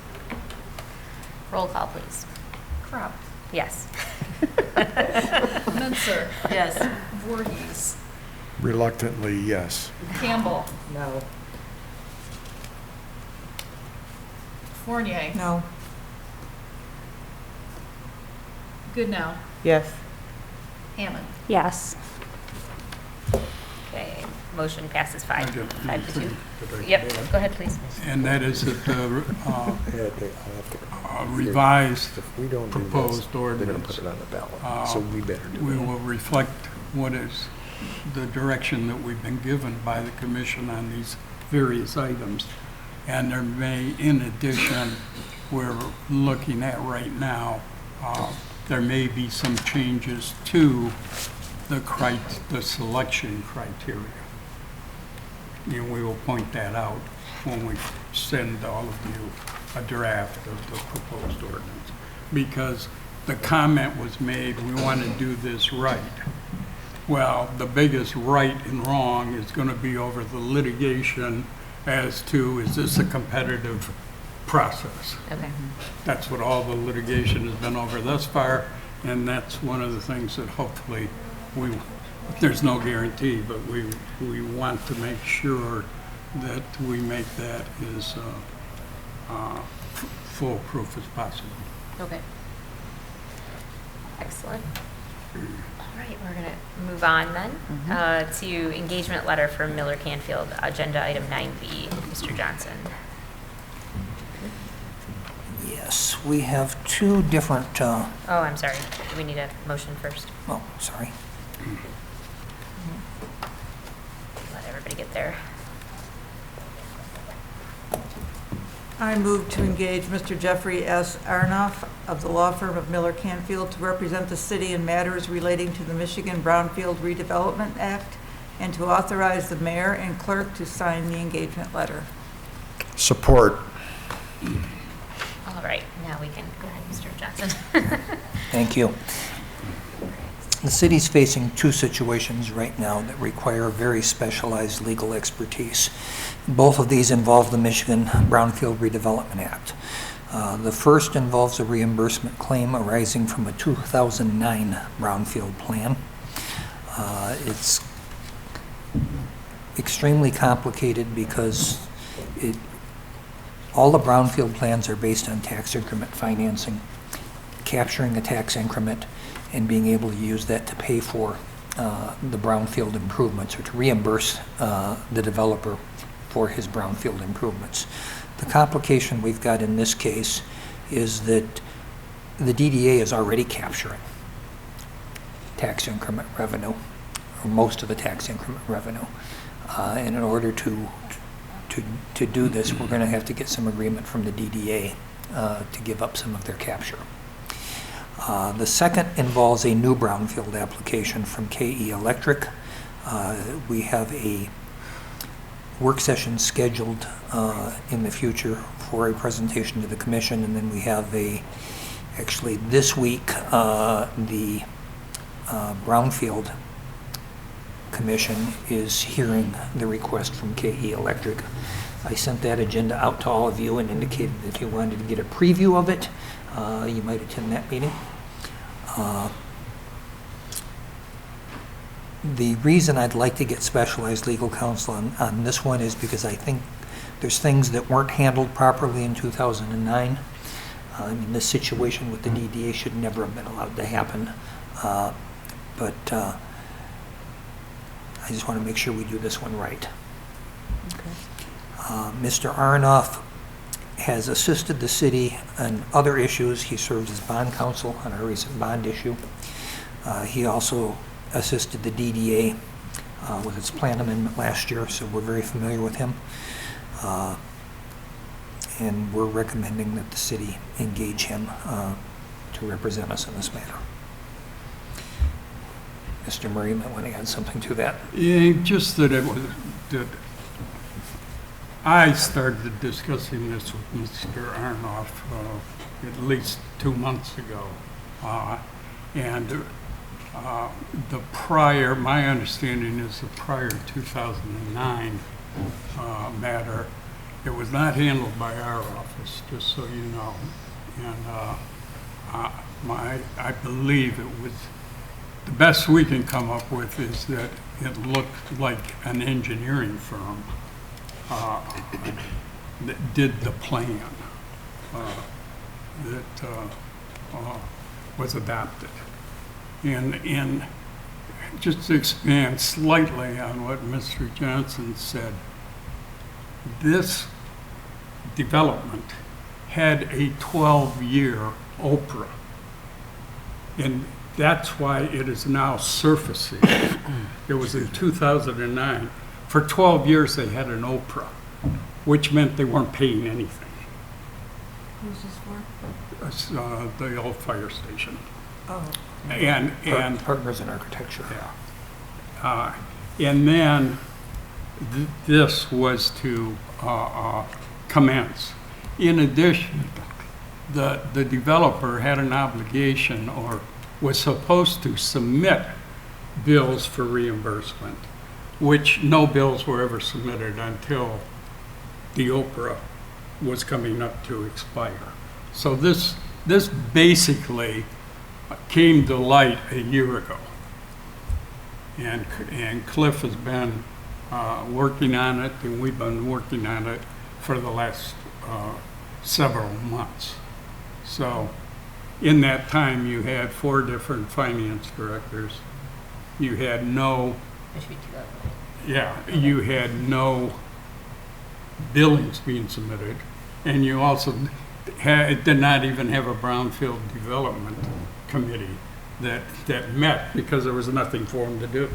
Roll call, please. Crop, Yes. Menser, Yes. Voorhees, Reluctantly, yes. Campbell, No. Fournier, No. Goodnow, Yes. Hammond. Yes. Okay, motion passes 5-2. Did I- Yep, go ahead, please. And that is that the Yeah, I'll have to- revised If we don't do this, proposed they're gonna ordinance put it on the ballot, so we better do we that. will reflect what is the direction that we've been given by the commission on these various items. And there may, in addition, we're looking at right now, there may be some changes to the selection criteria. And we will point that out when we send all of you a draft of the proposed ordinance. Because the comment was made, we want to do this right. Well, the biggest right and wrong is going to be over the litigation as to, is this a competitive process? Okay. That's what all the litigation has been over thus far, and that's one of the things that hopefully there's no guarantee, but we want to make sure that we make that as foolproof as possible. Okay. Excellent. All right, we're going to move on then to engagement letter for Miller Canfield, agenda item 9B. Mr. Johnson. Yes, we have two different, Oh, I'm sorry. We need a motion first. oh, sorry. Let everybody get there. I move to engage Mr. Jeffrey S. Arnoff of the law firm of Miller Canfield to represent the city in matters relating to the Michigan Brownfield Redevelopment Act and to authorize the mayor and clerk to sign the engagement letter. Support. All right, now we can go ahead, Mr. Johnson. Thank you. The city's facing two situations right now that require very specialized legal expertise. Both of these involve the Michigan Brownfield Redevelopment Act. The first involves a reimbursement claim arising from a 2009 brownfield plan. It's extremely complicated because all the brownfield plans are based on tax increment financing, capturing a tax increment and being able to use that to pay for the brownfield improvements or to reimburse the developer for his brownfield improvements. The complication we've got in this case is that the DDA is already capturing tax increment revenue, or most of the tax increment revenue. And in order to do this, we're going to have to get some agreement from the DDA to give up some of their capture. The second involves a new brownfield application from KE Electric. We have a work session scheduled in the future for a presentation to the commission, and then we have actually this week, the Brownfield Commission is hearing the request from KE Electric. I sent that agenda out to all of you and indicated that if you wanted to get a preview of it, you might attend that meeting. The reason I'd like to get specialized legal counsel on this one is because I think there's things that weren't handled properly in 2009. I mean, this situation with the DDA should never have been allowed to happen. But I just want to make sure we do this one right. Okay. Mr. Aronoff has assisted the city on other issues. He served as bond counsel on a recent bond issue. He also assisted the DDA with its plan amendment last year, so we're very familiar with him. And we're recommending that the city engage him to represent us in this matter. Mr. Murray, you might want to add something to that. Yeah, just that that I started discussing this with Mr. Aronoff at least 2 months ago. My understanding is the prior 2009 matter, it was not handled by our office, just so you know. And I believe it was, the best we can come up with is that it looked like an engineering firm that did the plan that was adopted. And just to expand slightly on what Mr. Johnson said, this development had a 12-year OPRA. And That's why it is now surfacing. It was in 2009. For 12 years, they had an Oprah, which meant they weren't paying anything. Who's this for? It's, the old fire station. Oh, And Partners in Architecture. yeah. And then this was to commence. In addition, the developer had an obligation or was supposed to submit bills for reimbursement, which no bills were ever submitted until the Oprah was coming up to expire. So this basically came to light a year ago. And Cliff has been working on it, and we've been working on it for the last several months. So in that time, you had 4 different finance directors. You had no, you had no billings being submitted, and you also did not even have a brownfield development committee that met because there was nothing for them to do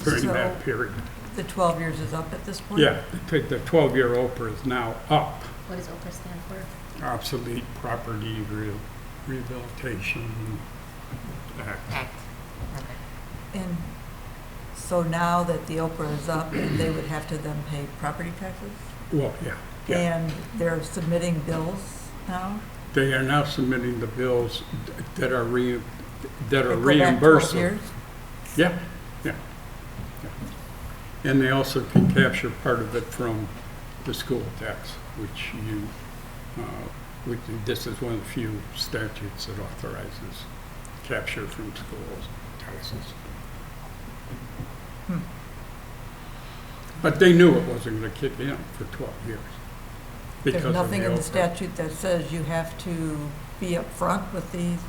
during that period. the 12 years is up at this point? Yeah, the 12-year Oprah is now up. What does OPRA stand for? Obsolete Property Rehabilitation Act. Act. Okay. And so now that the Oprah is up, they would have to then pay property taxes? Well, yeah. And they're submitting bills now? They are now submitting the bills that are That go back 12 reimbursable. years? Yeah. And they also can capture part of it from the school tax, which this is one of the few statutes that authorizes capture from schools taxes. But they knew it wasn't going to kick in for 12 years. because There's of nothing in the Oprah. statute that says you have to be upfront with these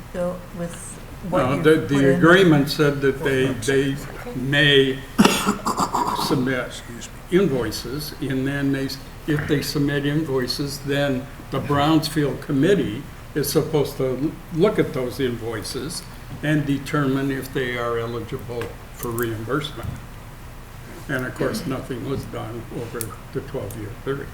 with what No, you the put in? agreement said that they may submit invoices, and then if they submit invoices, then the Brownsfield Committee is supposed to look at those invoices and determine if they are eligible for reimbursement. And of course, nothing was done over the 12-year period.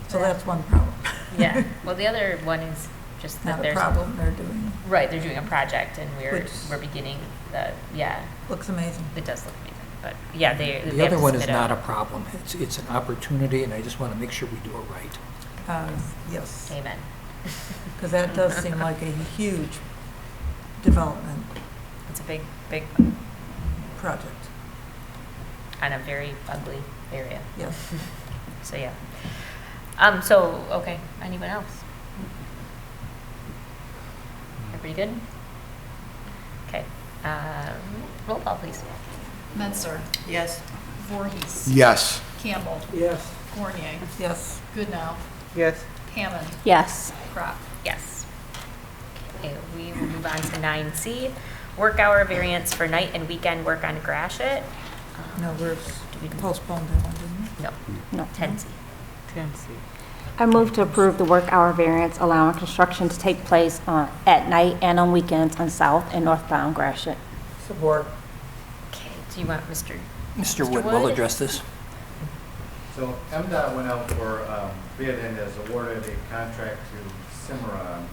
So that's one problem. Yeah, well, the other one is just that Not a there's. problem they're doing. Right, they're doing a project and we're Which- beginning the, yeah, Looks amazing. it does look amazing, but yeah, they The have other to one is submit not a problem. It's an opportunity, and I just want to make sure we do it right. Yes, Amen. because that does seem like a huge development It's a big, big, project. and a very ugly area, Yes. so yeah. So, okay, anyone else? Everybody good? Okay, roll call, please. Menser, Yes. Voorhees. Yes. Campbell, Yes. Fournier, Yes. Goodnow, Yes. Hammond, Yes. Crop. Yes. Okay, we will move on to 9C, work hour variance for night and weekend work on Gratiot. No, we're postponed that one, didn't we? No, No. 10C. 10C. I move to approve the work hour variance allowing construction to take place at night and on weekends on south and northbound Gratiot. Support. Okay, do you want Mr. Mr. Wood will Wood? address this. So MDOT went out for bid and has awarded a contract to Cimarron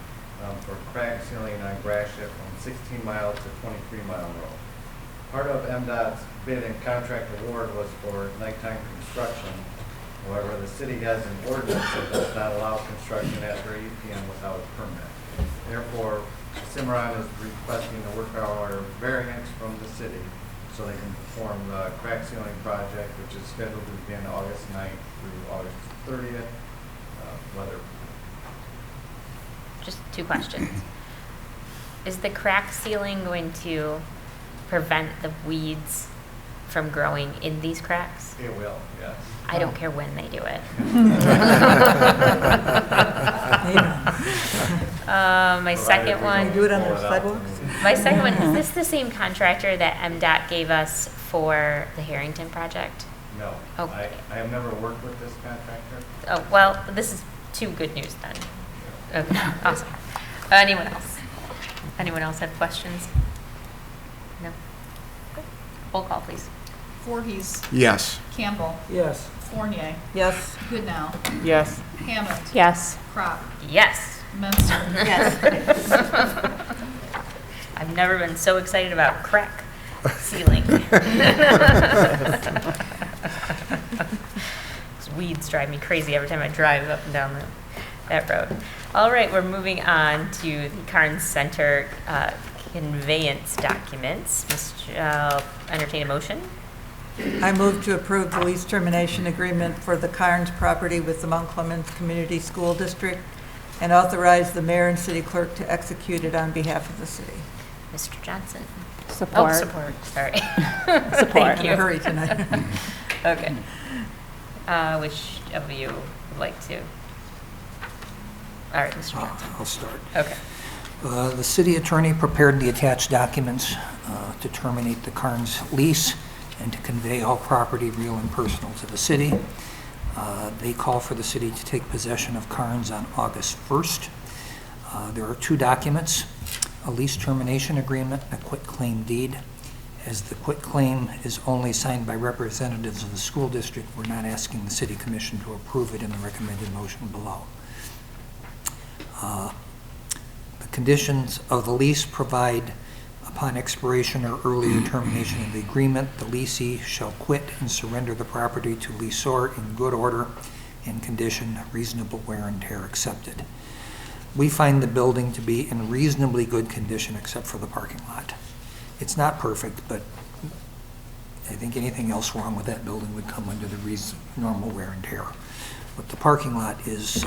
for crack sealing on Gratiot from 16 Mile to 23 Mile Road. Part of MDOT's bid and contract award was for nighttime construction. However, the city has an ordinance that does not allow construction after 8 p.m. without a permit. Therefore, Cimarron is requesting a work hour variance from the city so they can perform the crack sealing project, which is scheduled to begin August 9th through August 30th. Whether Just 2 questions. Is the crack sealing going to prevent the weeds from growing in these cracks? it will, yes. I don't care when they do it. My second Can you do one, it on the sidewalks? is this the same contractor that MDOT gave us for the Harrington project? No. Okay. I have never worked with this contractor. Oh, well, this is 2 good news then. Okay, awesome. Anyone else? Anyone else have questions? No? Roll call, please. Voorhees, Yes. Campbell, Yes. Fournier, Yes. Goodnow, Yes. Hammond, Yes. Crop, Yes. Menzer. Yes. I've never been so excited about crack ceiling. Those weeds drive me crazy every time I drive up and down that road. All right, we're moving on to the Carnes Center conveyance documents. I'll entertain a motion. I move to approve the lease termination agreement for the Carnes property with the Mount Clemens Community School District and authorize the mayor and city clerk to execute it on behalf of the city. Mr. Johnson. Support. Oh, support, sorry. Support. Thank In you. a hurry tonight. Okay. Which of you would like to? All right, Mr. Johnson. I'll start. Okay. The city attorney prepared the attached documents to terminate the Carnes lease and to convey all property, real and personal, to the city. They call for the city to take possession of Carnes on August 1st. There are two documents, a lease termination agreement and a quitclaim deed. As the quitclaim is only signed by representatives of the school district, we're not asking the city commission to approve it in the recommended motion below. The conditions of the lease provide, upon expiration or earlier termination of the agreement, the leasee shall quit and surrender the property to leaseor in good order and condition, reasonable wear and tear accepted. We find the building to be in reasonably good condition except for the parking lot. It's not perfect, but I think anything else wrong with that building would come under the normal wear and tear. But the parking lot is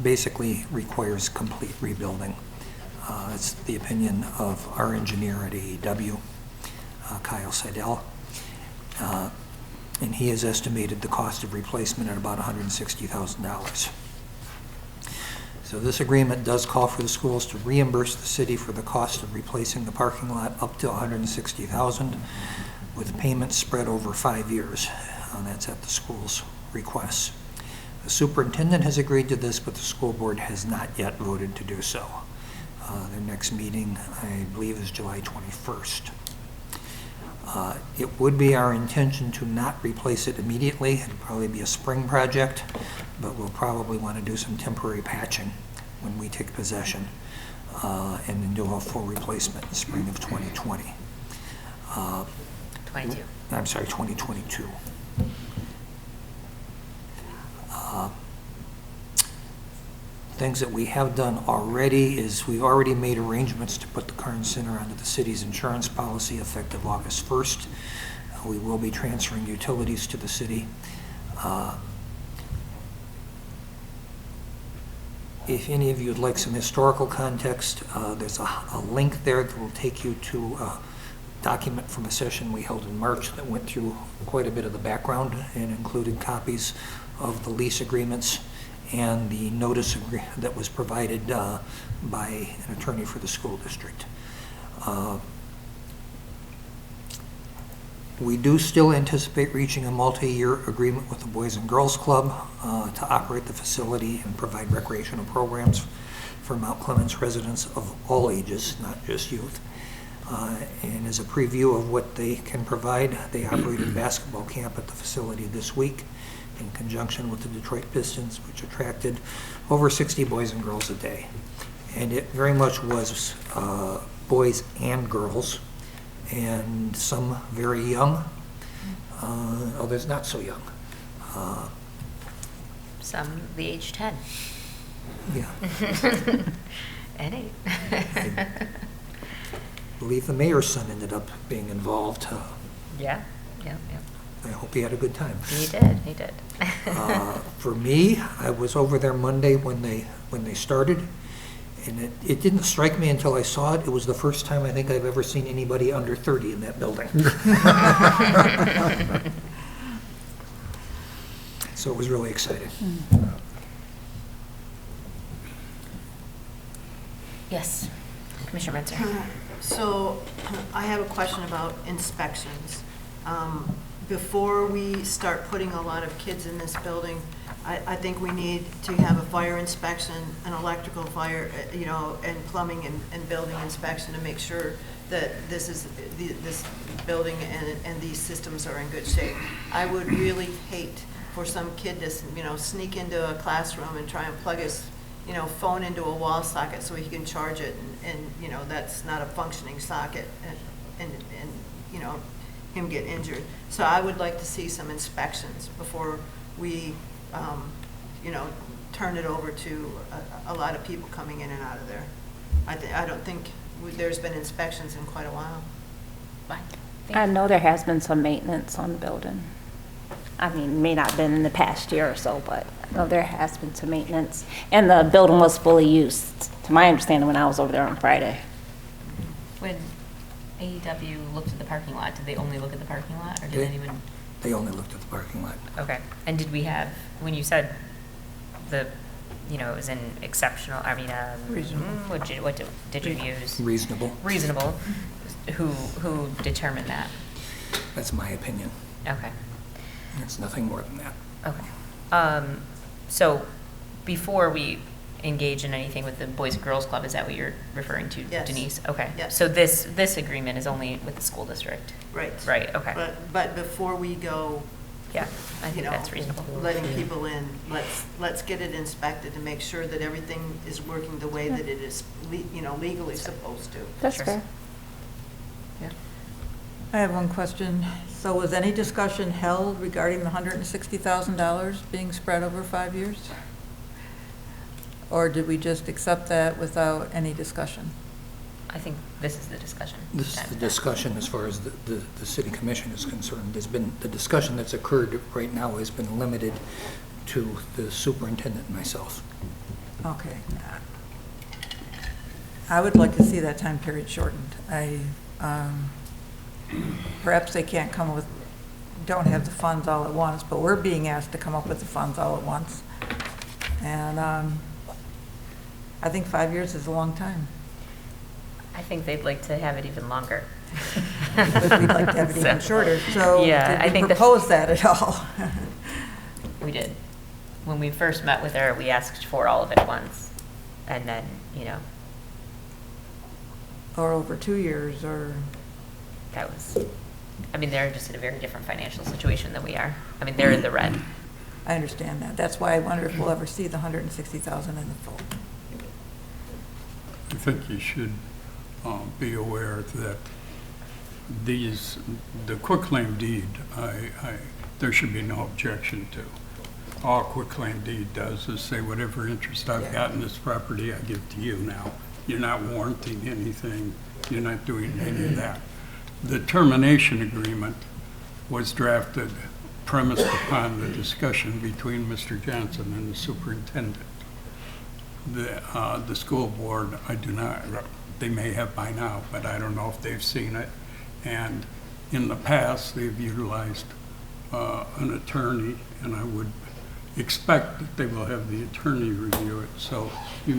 basically requires complete rebuilding. It's the opinion of our engineer at AEW, Kyle Seidel, and he has estimated the cost of replacement at about $160,000. So this agreement does call for the schools to reimburse the city for the cost of replacing the parking lot up to $160,000, with payments spread over 5 years. That's at the school's request. The superintendent has agreed to this, but the school board has not yet voted to do so. Their next meeting, I believe, is July 21st. It would be our intention to not replace it immediately. It'd probably be a spring project, but we'll probably want to do some temporary patching when we take possession and then do a full replacement in the spring of 2020. 22. I'm sorry, 2022. Things that we have done already is we've already made arrangements to put the Carnes Center onto the city's insurance policy effective August 1st. We will be transferring utilities to the city. If any of you would like some historical context, there's a link there that will take you to a document from a session we held in March that went through quite a bit of the background and included copies of the lease agreements and the notice that was provided by an attorney for the school district. We do still anticipate reaching a multi-year agreement with the Boys and Girls Club to operate the facility and provide recreational programs for Mount Clemens residents of all ages, not just youth. And as a preview of what they can provide, they operated a basketball camp at the facility this week in conjunction with the Detroit Pistons, which attracted over 60 boys and girls a day. And it very much was boys and girls, and some very young, others not so young. Some the age 10. Yeah. And 8. I believe the mayor's son ended up being involved. Yeah. I hope he had a good time. He did. For me, I was over there Monday when they started, and it didn't strike me until I saw it. It was the first time I think I've ever seen anybody under 30 in that building. So it was really exciting. Yes, Commissioner Menzer. So I have a question about inspections. Before we start putting a lot of kids in this building, I think we need to have a fire inspection, an electrical fire, and plumbing and building inspection to make sure that this building and these systems are in good shape. I would really hate for some kid to, sneak into a classroom and try and plug his, phone into a wall socket so he can charge it, and that's not a functioning socket, and him get injured. So I would like to see some inspections before we, turn it over to a lot of people coming in and out of there. I don't think there's been inspections in quite a while. Fine. I know there has been some maintenance on the building. I mean, may not have been in the past year or so, but I know there has been some maintenance. And the building was fully used, to my understanding, when I was over there on Friday. When AEW looked at the parking lot, did they only look at the parking lot, or did anyone? They only looked at the parking lot. Okay. And did we have, when you said it was an exceptional, Reasonable. what did you use? Reasonable. Reasonable. Who determined that? That's my opinion. Okay. It's nothing more than that. Okay. So before we engage in anything with the Boys and Girls Club, is that what you're referring to, Yes. Denise? Okay. Yes. So this agreement is only with the school district? Right. Right, okay. But before we go, Yeah, I think that's reasonable. letting people in, let's get it inspected to make sure that everything is working the way that it is, legally supposed to. That's Sure. fair. Yeah. I have one question. So was any discussion held regarding the $160,000 being spread over 5 years? Or did we just accept that without any discussion? I think this is the discussion. This is the discussion as far as the city commission is concerned. The discussion that's occurred right now has been limited to the superintendent and myself. Okay. I would like to see that time period shortened. Perhaps they can't don't have the funds all at once, but we're being asked to come up with the funds all at once. And I think 5 years is a long time. I think they'd like to have it even longer. But we'd like to have it even shorter. So Yeah, I did we think propose that at all? We did. When we first met with her, we asked for all of it at once. And then, Or over 2 years, or? they're just in a very different financial situation than we are. They're in the red. I understand that. That's why I wonder if we'll ever see the $160,000 in the full. I think you should be aware that the quitclaim deed, there should be no objection to. All quitclaim deed does is say whatever interest I've got in this property, I give to you now. You're not warranting anything. You're not doing any of that. The termination agreement was drafted premised upon the discussion between Mr. Johnson and the superintendent. The school board, I do not, they may have by now, but I don't know if they've seen it. And in the past, they've utilized an attorney, and I would expect that they will have the attorney review it. So there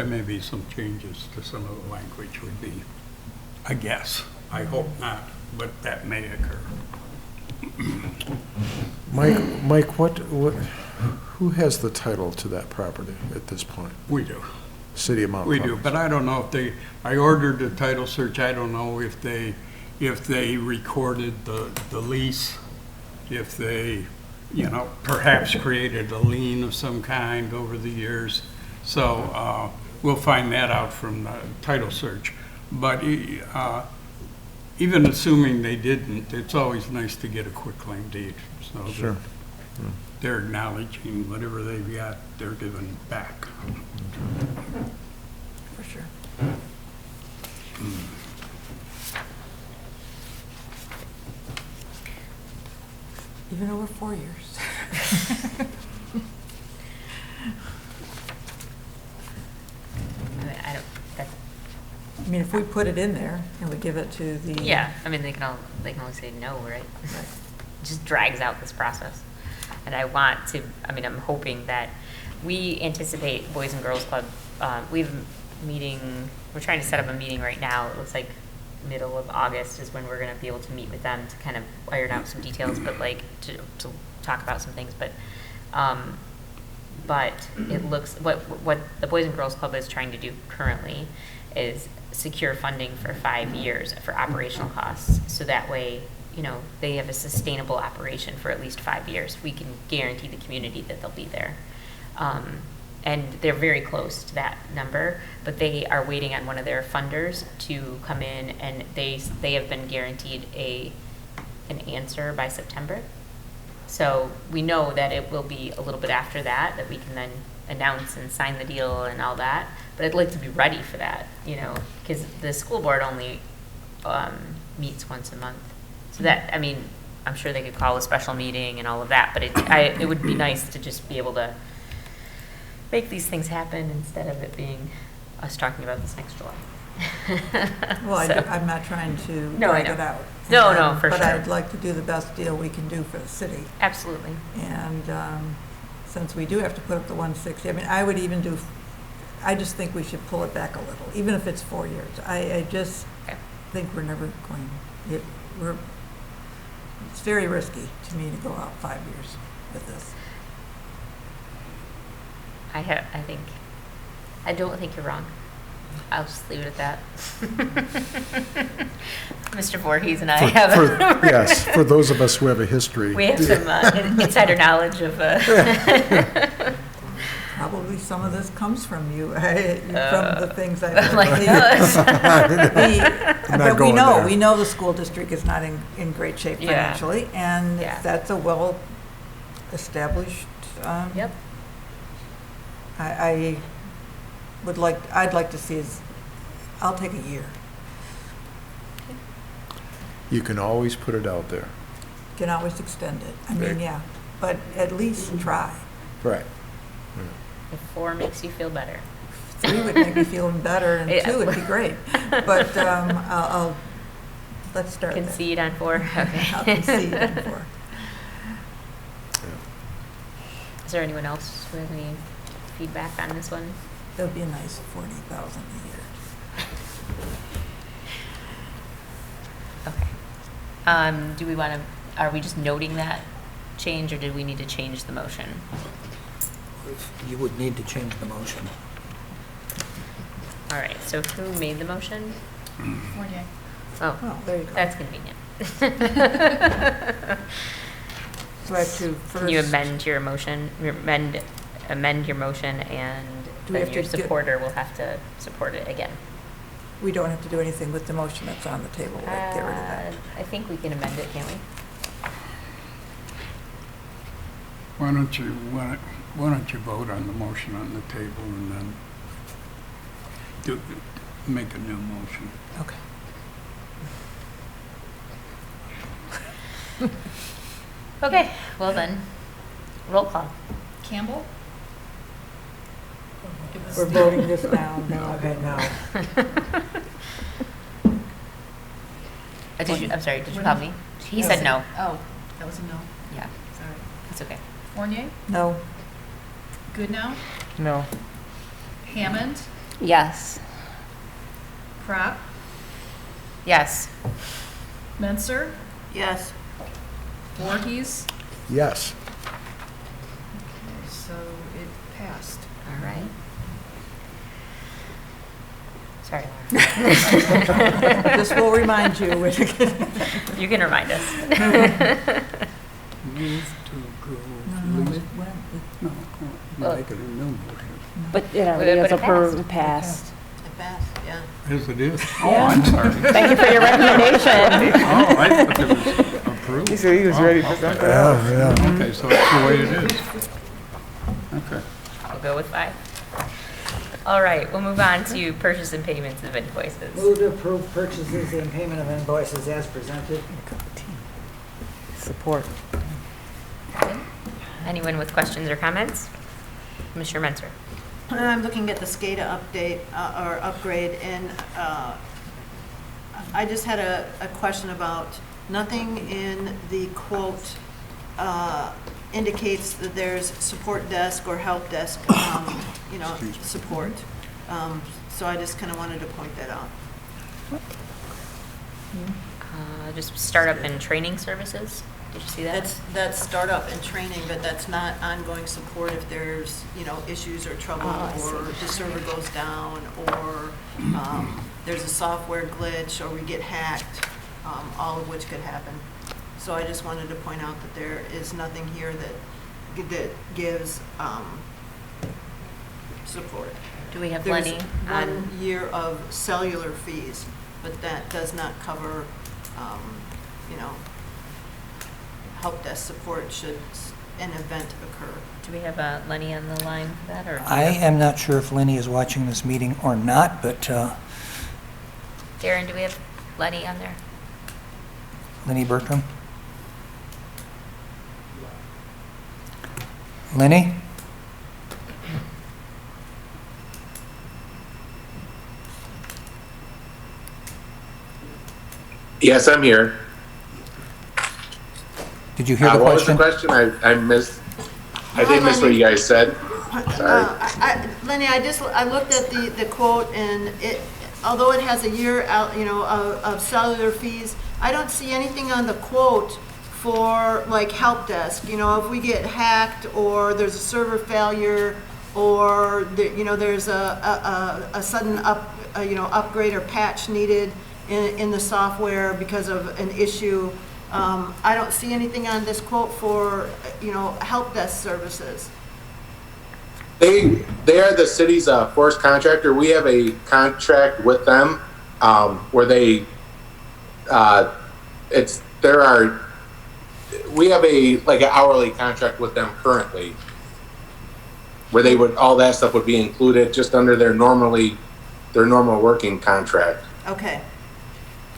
may be some changes to some of the language would be, I guess. I hope not, but that may occur. Mike, who has the title to that property at this point? We do. City of Mount We Clemens. do, but I don't know if I ordered the title search. I don't know if they recorded the lease, if they, perhaps created a lien of some kind over the years. So we'll find that out from the title search. But even assuming they didn't, it's always nice to get a quitclaim deed. So Sure. they're acknowledging whatever they've got, they're giving back. For sure. Even over 4 years. I mean, if we put it in there and we give it to the. Yeah, they can only say no, right? It just drags out this process. And I want to, I'm hoping that we anticipate Boys and Girls Club, we have a meeting, we're trying to set up a meeting right now. It looks like middle of August is when we're going to be able to meet with them to kind of iron out some details, but to talk about some things. But But it looks, what the Boys and Girls Club is trying to do currently is secure funding for 5 years for operational costs. So that way, they have a sustainable operation for at least 5 years. We can guarantee the community that they'll be there. And they're very close to that number, but they are waiting on one of their funders to come in, and they have been guaranteed an answer by September. So we know that it will be a little bit after that we can then announce and sign the deal and all that. But I'd like to be ready for that, because the school board only meets once a month. So that, I'm sure they could call a special meeting and all of that, but it would be nice to just be able to make these things happen instead of it being us talking about this next July. Well, So- I'm not trying to No, I drag it know. out. No, for but sure. I'd like to do the best deal we can do for the city. Absolutely. And since we do have to put up the 160, I just think we should pull it back a little, even if it's 4 years. I just Okay. think we're never going, it's very risky to me to go out 5 years with this. I don't think you're wrong. I'll just leave it at that. Mr. Voorhees and I have Yes, for those of us who have a history. we have some insider knowledge of. Probably some of this comes from you, from the things I've heard. Like us. But going there. we know the school district is not in great shape Yeah. financially, and Yeah. that's a well-established. Yep. I'd like to see I'll take a year. You can always put it out there. Can always extend it. Right. Yeah, but at least try. Right. If 4 makes you feel better. 3 would make me feel better, and Yeah. 2 would be great. But let's start there. Concede on 4. Okay. I'll concede on 4. Is there anyone else who has any feedback on this one? That would be a nice 40,000 a year. Okay. Do we want to? Are we just noting that change, or do we need to change the motion? You would need to change the motion. All right. So who made the motion? Fournier. Oh, Oh, there you go. that's convenient. So I have to first. Can you amend your motion? Amend your motion, and Do we then have your to get- supporter will have to support it again. We don't have to do anything with the motion that's on the table, like get rid of that. I think we can amend it, can't we? Why don't you vote on the motion on the table and then make a new motion? Okay. Okay. Well then, roll call. Campbell? We're voting this down now. Okay, now. I'm sorry, did you call me? He said no. Oh, that was a no. Yeah, Sorry. that's okay. Fournier? No. Goodnow? No. Hammond? Yes. Crop? Yes. Menser? Yes. Voorhees? Yes. So it passed. All right. Sorry. This will remind you. You can remind us. Move to go. No, make it a new motion. But, But it it was passed. approved, it passed. It passed, yeah. Yes, it is. Oh, Yeah. I'm sorry. Thank you for your recommendation. Oh, I thought it was approved. He said he was ready for okay. something else. Yeah. Okay, so that's the way it is. Okay. We'll go with 5. All right, we'll move on to purchase and payments of invoices. Move to approve purchases and payment of invoices as presented. Support. Anyone with questions or comments? Commissioner Mentor. I'm looking at the SCADA update, or upgrade, and I just had a question about, nothing in the quote indicates that there's support desk or help desk, support. So I just kind of wanted to point that out. Just startup and training services. Did you see that? That's startup and training, but that's not ongoing support if there's, issues or trouble, or the server goes down, or there's a software glitch, or we get hacked, all of which could happen. So I just wanted to point out that there is nothing here that gives support. Do we have There's Lenny 1 year of cellular fees, but that does not cover, help desk support should an event occur. Do we have Lenny on the line for that, or? I am not sure if Lenny is watching this meeting or not, but Darren, do we have Lenny on there? Lenny Bertram? Lenny? Yes, I'm here. Did you hear the what question? was the question? I missed. I did miss what you guys said. Sorry. Lenny, I looked at the quote, and although it has a year out, of cellular fees, I don't see anything on the quote for like help desk. If we get hacked, or there's a server failure, or there's a sudden upgrade or patch needed in the software because of an issue. I don't see anything on this quote for, help desk services. They are the city's force contractor. We have a contract with them where we have an hourly contract with them currently, where all that stuff would be included just under their normal working contract. Okay.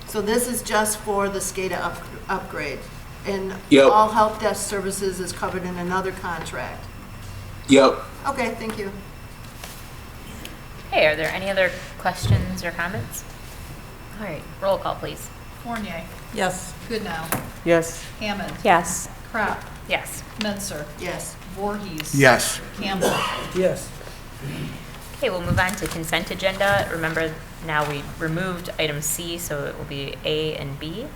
So this is just for the SCADA upgrade, and Yep. all help desk services is covered in another contract. Yep. Okay, thank you. Hey, are there any other questions or comments? All right, roll call, please. Fournier. Yes. Goodnow. Yes. Hammond. Yes. Crap. Yes. Menser. Yes. Voorhees. Yes. Campbell. Yes. Okay, we'll move on to consent agenda. Remember, now we removed item C, so it will be A and B.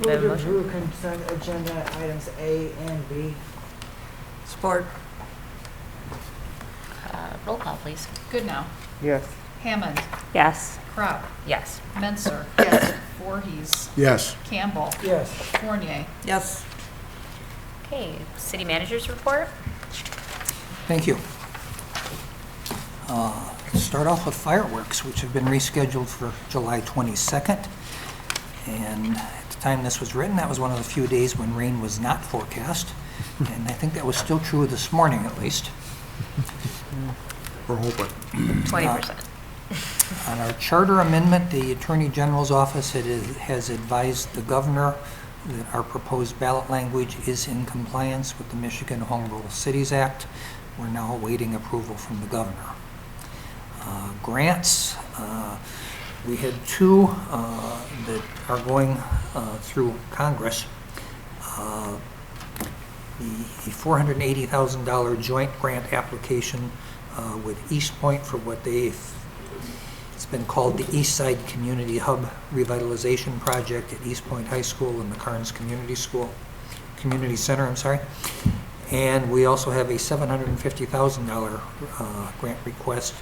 Do I have a Move to motion? approve consent agenda items A and B. Support. Roll call, please. Goodnow. Yes. Hammond. Yes. Crap. Yes. Menser. Yes. Voorhees. Yes. Campbell. Yes. Fournier. Yes. Okay, city manager's report. Thank you. Start off with fireworks, which have been rescheduled for July 22nd. And at the time this was written, that was one of the few days when rain was not forecast. And I think that was still true this morning, at least. We're hoping. 20%. On our charter amendment, the Attorney General's office has advised the governor that our proposed ballot language is in compliance with the Michigan Home Rule Cities Act. We're now awaiting approval from the governor. Grants, we had two that are going through Congress. The $480,000 joint grant application with East Point for what it's been called the East Side Community Hub Revitalization Project at East Point High School and the Carnes Community Center, And we also have a $750,000 grant request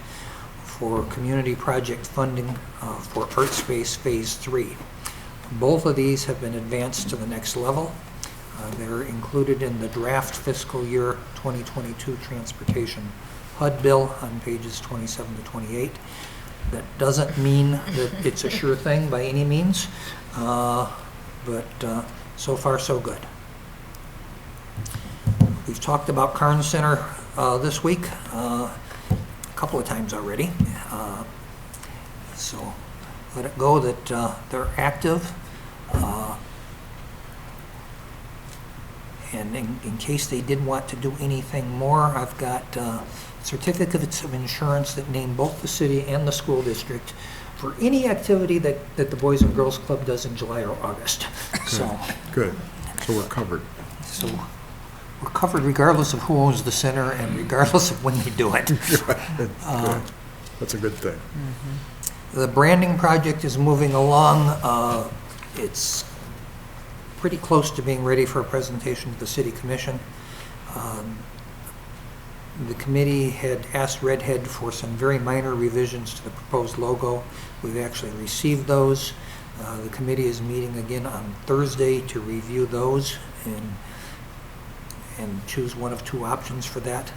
for community project funding for Art Space Phase 3. Both of these have been advanced to the next level. They're included in the draft fiscal year 2022 transportation HUD bill on pages 27 to 28. That doesn't mean that it's a sure thing by any means, but so far so good. We've talked about Carnes Center this week a couple of times already, so let it go that they're active. And in case they did want to do anything more, I've got certificates of insurance that name both the city and the school district for any activity that the Boys and Girls Club does in July or August. Good. So we're covered. So we're covered regardless of who owns the center and regardless of when they do it. Good. That's a good thing. The branding project is moving along. It's pretty close to being ready for a presentation to the City Commission. The committee had asked Redhead for some very minor revisions to the proposed logo. We've actually received those. The committee is meeting again on Thursday to review those and choose one of two options for that.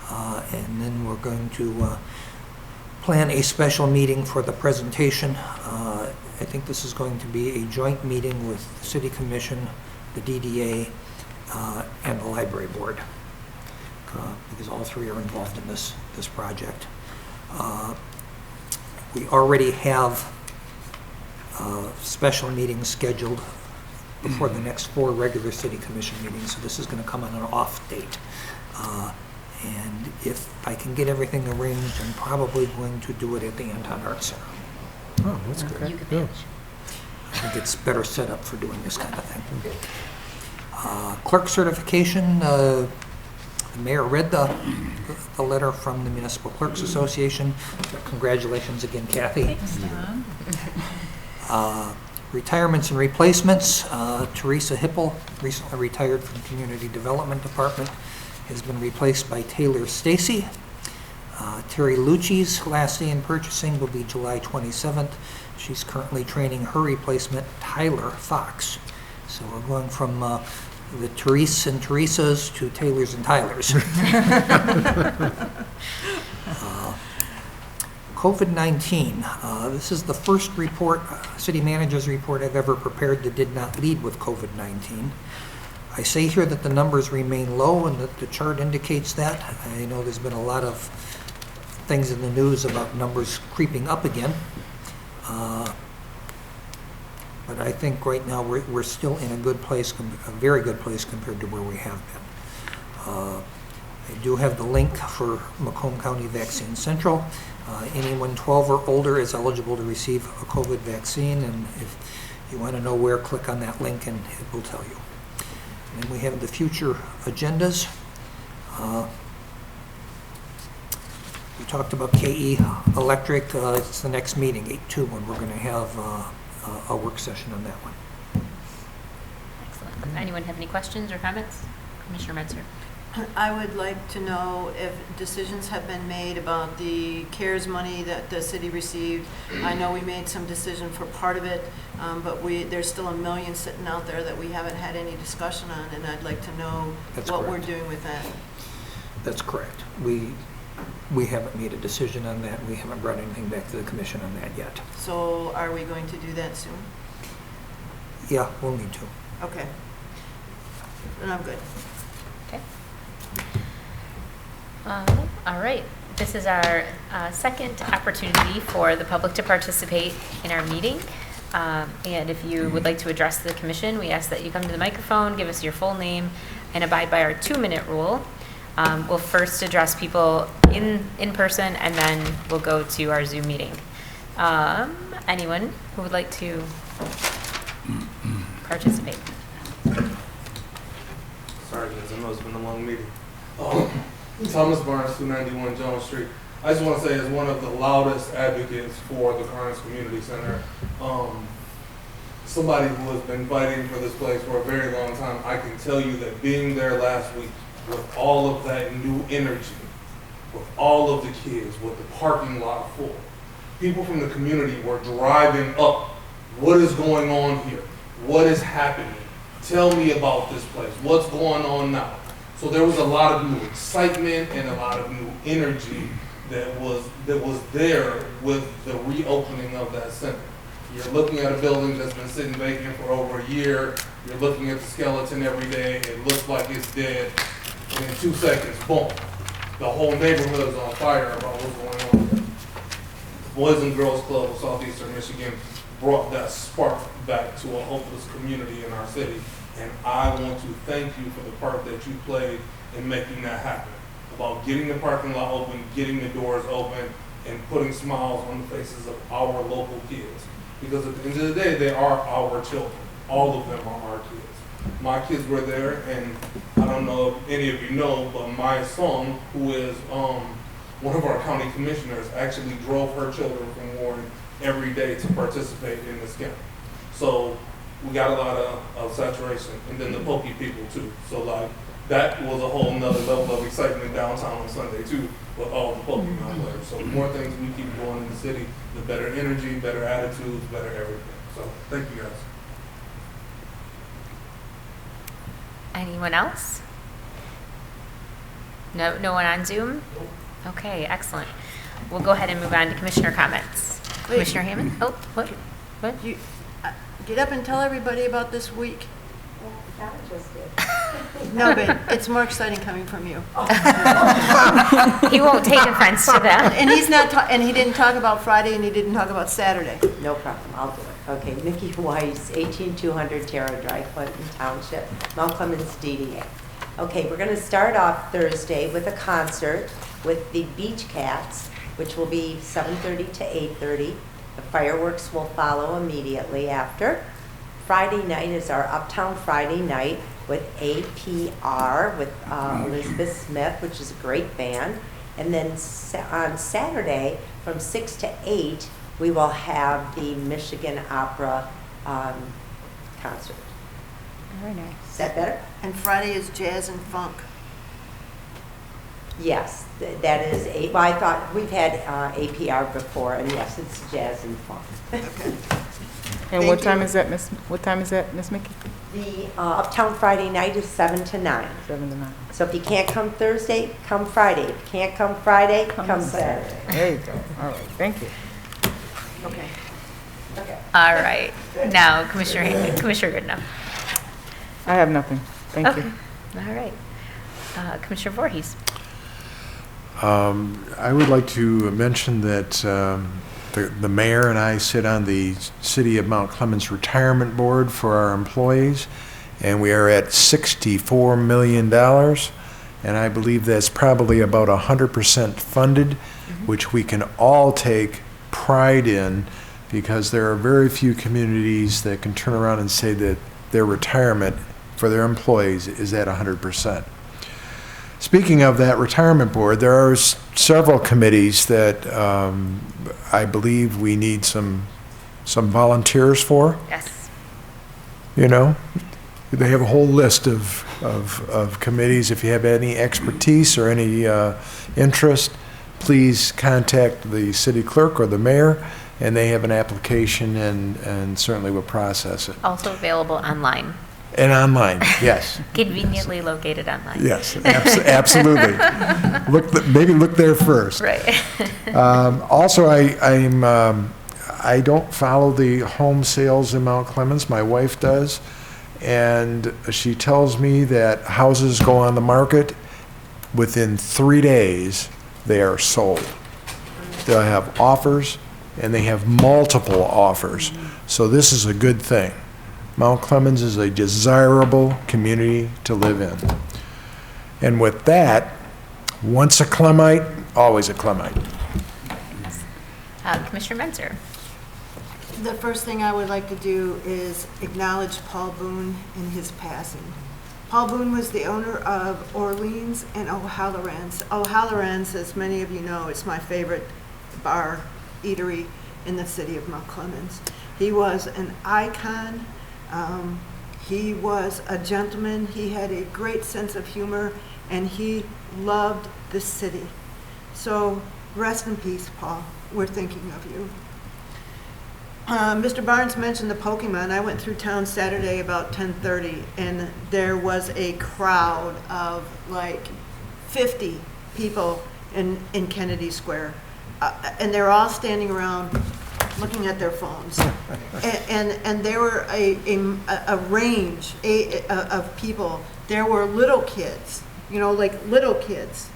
And then we're going to plan a special meeting for the presentation. I think this is going to be a joint meeting with the City Commission, the DDA, and the Library Board, because all three are involved in this project. We already have special meetings scheduled before the next 4 regular City Commission meetings, so this is going to come on an off date. And if I can get everything arranged, I'm probably going to do it at the Anton Art Center. Oh, that's good. You can Yeah. manage. I think it's better set up for doing this kind of thing. Clerk certification, the mayor read the letter from the Municipal Clerks Association. Congratulations again, Kathy. Thanks, Tom. Retirements and replacements. Teresa Hipple, recently retired from the Community Development Department, has been replaced by Taylor Stacy. Terry Lucci's last day in purchasing will be July 27th. She's currently training her replacement, Tyler Fox. So we're going from the Therese and Teresas to Taylors and Tylers. COVID-19. This is the first report, city manager's report I've ever prepared that did not lead with COVID-19. I say here that the numbers remain low and that the chart indicates that. I know there's been a lot of things in the news about numbers creeping up again. But I think right now we're still in a good place, a very good place compared to where we have been. I do have the link for Macomb County Vaccine Central. Anyone 12 or older is eligible to receive a COVID vaccine, and if you want to know where, click on that link and it will tell you. And we have the future agendas. We talked about KE Electric. It's the next meeting, 8/2, when we're going to have a work session on that one. Excellent. Anyone have any questions or comments? Commissioner Metzer. I would like to know if decisions have been made about the CARES money that the city received. I know we made some decision for part of it, but there's still $1 million sitting out there that we haven't had any discussion on, and I'd like to know what we're doing with that. That's correct. We haven't made a decision on that. We haven't brought anything back to the commission on that yet. So are we going to do that soon? Yeah, we'll need to. Okay. Then I'm good. Okay. All right. This is our second opportunity for the public to participate in our meeting. And if you would like to address the commission, we ask that you come to the microphone, give us your full name, and abide by our 2-minute rule. We'll first address people in person, and then we'll go to our Zoom meeting. Anyone who would like to participate? Sorry guys, I know it's been a long meeting. Thomas Barnes, 291 Jones Street. I just want to say, as one of the loudest advocates for the Carnes Community Center, somebody who has been fighting for this place for a very long time, I can tell you that being there last week with all of that new energy, with all of the kids, with the parking lot full, people from the community were driving up. What is going on here? What is happening? Tell me about this place. What's going on now? So there was a lot of new excitement and a lot of new energy that was there with the reopening of that center. You're looking at a building that's been sitting vacant for over a year. You're looking at the skeleton every day. It looks like it's dead. And in 2 seconds, boom, the whole neighborhood is on fire about what's going on there. The Boys and Girls Club of Southeastern Michigan brought that spark back to a hopeless community in our city. And I want to thank you for the part that you played in making that happen. About getting the parking lot open, getting the doors open, and putting smiles on the faces of our local kids. Because at the end of the day, they are our children. All of them are our kids. My kids were there, and I don't know if any of you know, but my son, who is one of our county commissioners, actually drove her children from Warren every day to participate in this camp. So we got a lot of saturation, and then the pokey people too. So like that was a whole nother level of excitement downtown on Sunday too, with all the Pokemon players. So the more things we keep going in the city, the better energy, better attitudes, better everything. So thank you guys. Anyone else? No one on Zoom? Okay, excellent. We'll go ahead and move on to commissioner comments. Wait. Commissioner Hammond? Oh, what? You, get up and tell everybody about this week. No, but it's more exciting coming from you. He won't take offense to that. And he's not, and he didn't talk about Friday, and he didn't talk about Saturday. No problem, I'll do it. Okay, Mickey Weiss, 18200 Tara Drive, Clinton Township, Mount Clemens, DDA. Okay, we're going to start off Thursday with a concert with the Beach Cats, which will be 7:30 to 8:30. The fireworks will follow immediately after. Friday night is our Uptown Friday night with APR with Elizabeth Smith, which is a great band. And then on Saturday from 6 to 8, we will have the Michigan Opera concert. Very nice. Is that better? And Friday is jazz and funk. Yes, that is well, I thought we've had APR before, and yes, it's jazz and funk. Okay. And what time is that, Miss? What time is that, Miss Mickey? The Uptown Friday night is 7 to 9. 7 to 9. So if you can't come Thursday, come Friday. If you can't come Friday, come Saturday. There you go. All right. Thank you. Okay. Okay. All right. Now, Commissioner Goodenough. I have nothing. Thank Okay. you. All right. Commissioner Voorhees. I would like to mention that the mayor and I sit on the City of Mount Clemens Retirement Board for our employees, and we are at $64 million, and I believe that's probably about 100% funded, which we can all take pride in, because there are very few communities that can turn around and say that their retirement for their employees is at 100%. Speaking of that retirement board, there are several committees that I believe we need some volunteers for. Yes. You know, they have a whole list of committees. If you have any expertise or any interest, please contact the city clerk or the mayor, and they have an application, and certainly will process it. Also available online. And online, yes. Conveniently located online. Yes, absolutely. Maybe look there first. Right. Also, I don't follow the home sales in Mount Clemens. My wife does, and she tells me that houses go on the market within 3 days. They are sold. They'll have offers, and they have multiple offers. So this is a good thing. Mount Clemens is a desirable community to live in. And with that, once a Clemite, always a Clemite. Commissioner Menzer. The first thing I would like to do is acknowledge Paul Boone in his passing. Paul Boone was the owner of Orleans and O'Halloran's. O'Halloran's, as many of you know, is my favorite bar, eatery in the city of Mount Clemens. He was an icon. He was a gentleman. He had a great sense of humor, and he loved the city. So rest in peace, Paul. We're thinking of you. Mr. Barnes mentioned the Pokemon. I went through town Saturday about 10:30, and there was a crowd of like 50 people in Kennedy Square. And they're all standing around looking at their phones. And there were a range of people. There were little kids, like little kids.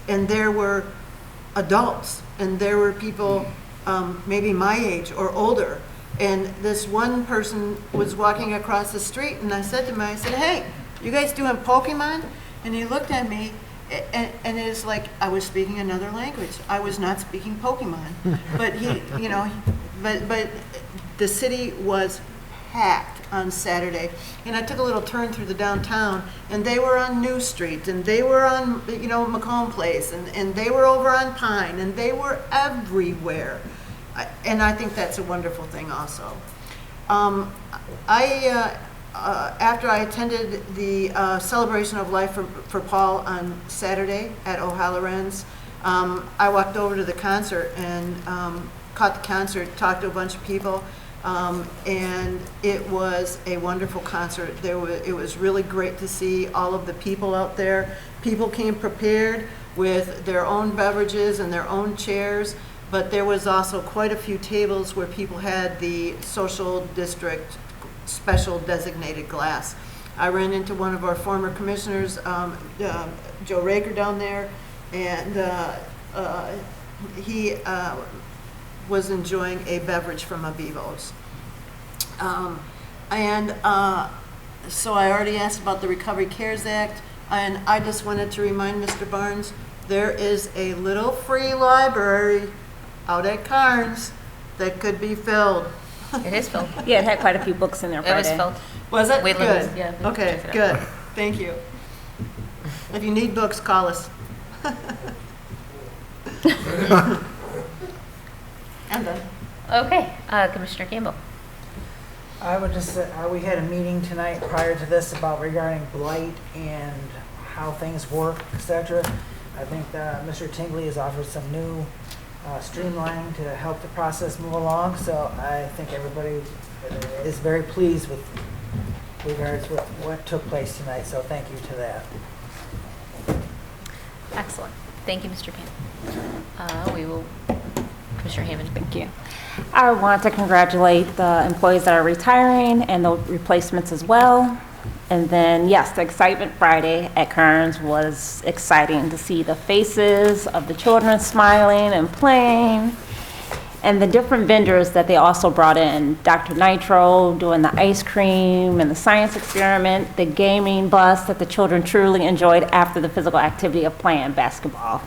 And there were adults. And there were people maybe my age or older. And this one person was walking across the street, and I said to him, I said, "Hey, you guys doing Pokemon?" And he looked at me, and it's like I was speaking another language. I was not speaking Pokemon. But but the city was packed on Saturday. And I took a little turn through the downtown, and they were on New Street, and they were on, Macomb Place, and they were over on Pine, and they were everywhere. And I think that's a wonderful thing also. After I attended the celebration of life for Paul on Saturday at O'Halloran's, I walked over to the concert and caught the concert, talked to a bunch of people, and it was a wonderful concert. It was really great to see all of the people out there. People came prepared with their own beverages and their own chairs, but there was also quite a few tables where people had the social district special designated glass. I ran into one of our former commissioners, Joe Raker, down there, and he was enjoying a beverage from a Bevo's. So I already asked about the Recovery Cares Act, and I just wanted to remind Mr. Barnes, there is a little free library out at Carnes that could be filled. It is filled. Yeah, it had quite a few books in there It was Friday. filled. Was it? Wayland Good. was- yeah. Okay, Check it out. good. Thank you. If you need books, call us. I'm done. Okay, Commissioner Campbell. I would just say, we had a meeting tonight prior to this about regarding blight and how things work, et cetera. I think Mr. Tingley has offered some new streamlining to help the process move along, so I think everybody is very pleased with regards with what took place tonight, so thank you to that. Excellent. Thank you, Mr. Campbell. We will, Commissioner Hammond. Thank you. I want to congratulate the employees that are retiring and the replacements as well. And then, yes, the Excitement Friday at Kearns was exciting to see the faces of the children smiling and playing, and the different vendors that they also brought in. Dr. Nitro doing the ice cream and the science experiment, the gaming bus that the children truly enjoyed after the physical activity of playing basketball.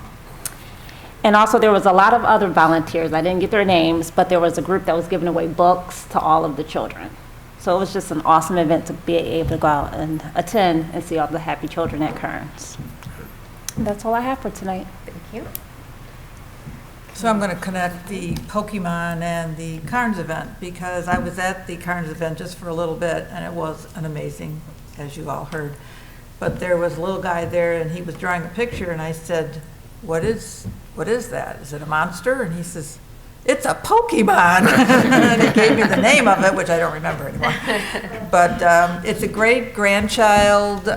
And also there was a lot of other volunteers. I didn't get their names, but there was a group that was giving away books to all of the children. So it was just an awesome event to be able to go out and attend and see all the happy children at Kearns. And that's all I have for tonight. Thank you. So I'm going to connect the Pokemon and the Carnes event, because I was at the Carnes event just for a little bit, and it was an amazing, as you all heard. But there was a little guy there, and he was drawing a picture, and I said, what is that? Is it a monster? And he says, it's a Pokemon. And he gave me the name of it, which I don't remember anymore. But it's a great grandchild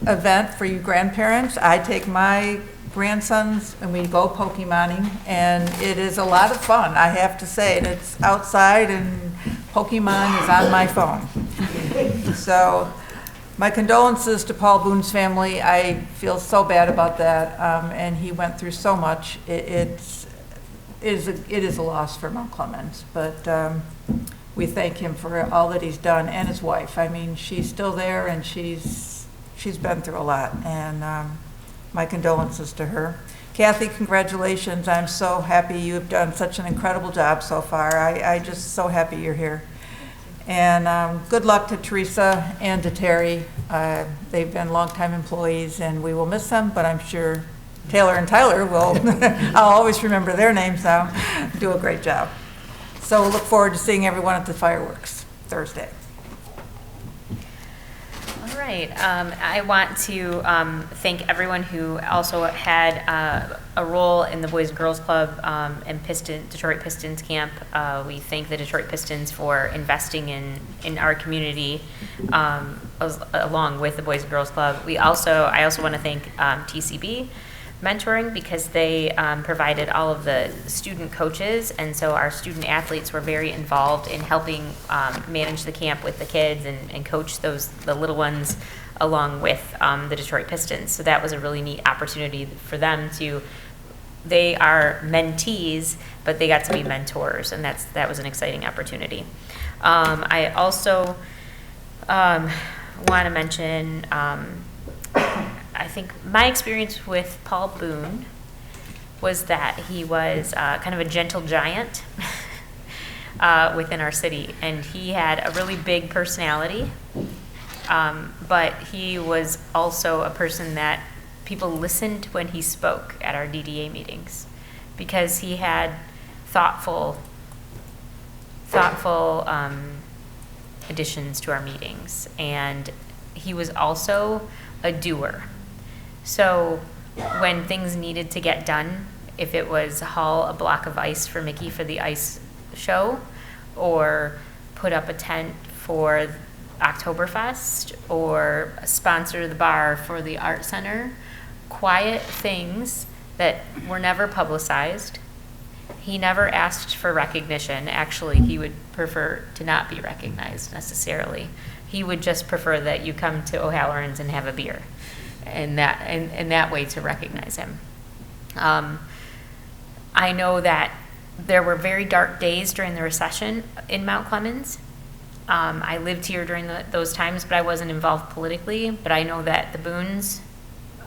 event for you grandparents. I take my grandsons and we go Pokemoning, and it is a lot of fun, I have to say. And it's outside, and Pokemon is on my phone. So my condolences to Paul Boone's family. I feel so bad about that, and he went through so much. It is a loss for Mount Clemens, but we thank him for all that he's done, and his wife. I mean, she's still there, and she's been through a lot, and my condolences to her. Kathy, congratulations. I'm so happy you've done such an incredible job so far. I just so happy you're here. And good luck to Teresa and to Terry. They've been longtime employees, and we will miss them, but I'm sure Taylor and Tyler will, I'll always remember their names now, do a great job. So we'll look forward to seeing everyone at the fireworks Thursday. All right. I want to thank everyone who also had a role in the Boys and Girls Club and Detroit Pistons camp. We thank the Detroit Pistons for investing in our community along with the Boys and Girls Club. I also want to thank TCB Mentoring, because they provided all of the student coaches, and so our student athletes were very involved in helping manage the camp with the kids and coach the little ones along with the Detroit Pistons. So that was a really neat opportunity for them they are mentees, but they got to be mentors, and that was an exciting opportunity. I also want to mention I think my experience with Paul Boone was that he was kind of a gentle giant within our city, and he had a really big personality, but he was also a person that people listened when he spoke at our DDA meetings, because he had thoughtful additions to our meetings. And he was also a doer. So when things needed to get done, if it was haul a block of ice for Mickey for the ice show, or put up a tent for Oktoberfest, or sponsor the bar for the art center, quiet things that were never publicized. He never asked for recognition. Actually, he would prefer to not be recognized necessarily. He would just prefer that you come to O'Halloran's and have a beer, and that way to recognize him. I know that there were very dark days during the recession in Mount Clemens. I lived here during those times, but I wasn't involved politically. But I know that the Boones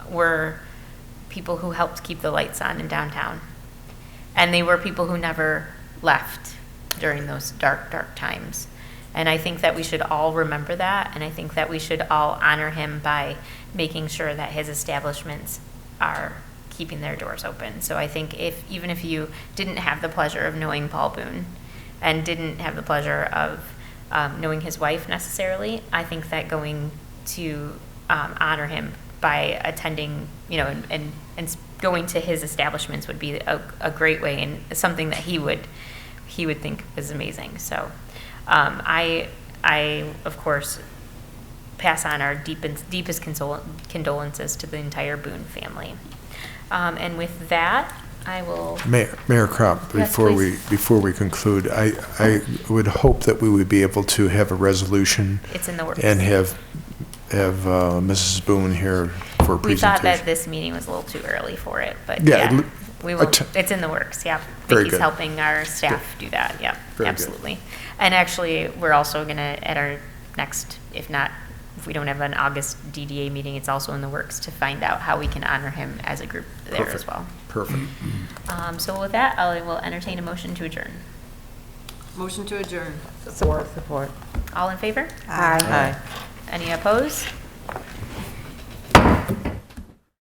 were people who helped keep the lights on in downtown. And they were people who never left during those dark, dark times. And I think that we should all remember that, and I think that we should all honor him by making sure that his establishments are keeping their doors open. So I think even if you didn't have the pleasure of knowing Paul Boone and didn't have the pleasure of knowing his wife necessarily, I think that going to honor him by attending, and going to his establishments would be a great way, and something that he would think is amazing. So I of course pass on our deepest condolences to the entire Boone family. And with that, I will. Mayor Crop, Yes, before we conclude, I would hope that we would be able to have a resolution. It's in the works. And have Mrs. Boone here for a presentation. We thought that this meeting was a little too early for it, but Yeah, yeah, we will. It's in the works. Yeah, Very Vicky's good. helping our staff do that. Yeah, Very good. absolutely. And actually, we're also gonna at our next, if we don't have an August DDA meeting, it's also in the works to find out how we can honor him as a group there as well. Perfect. So with that, I will entertain a motion to adjourn. Motion to adjourn. Support. All in favor? Aye. Any opposed?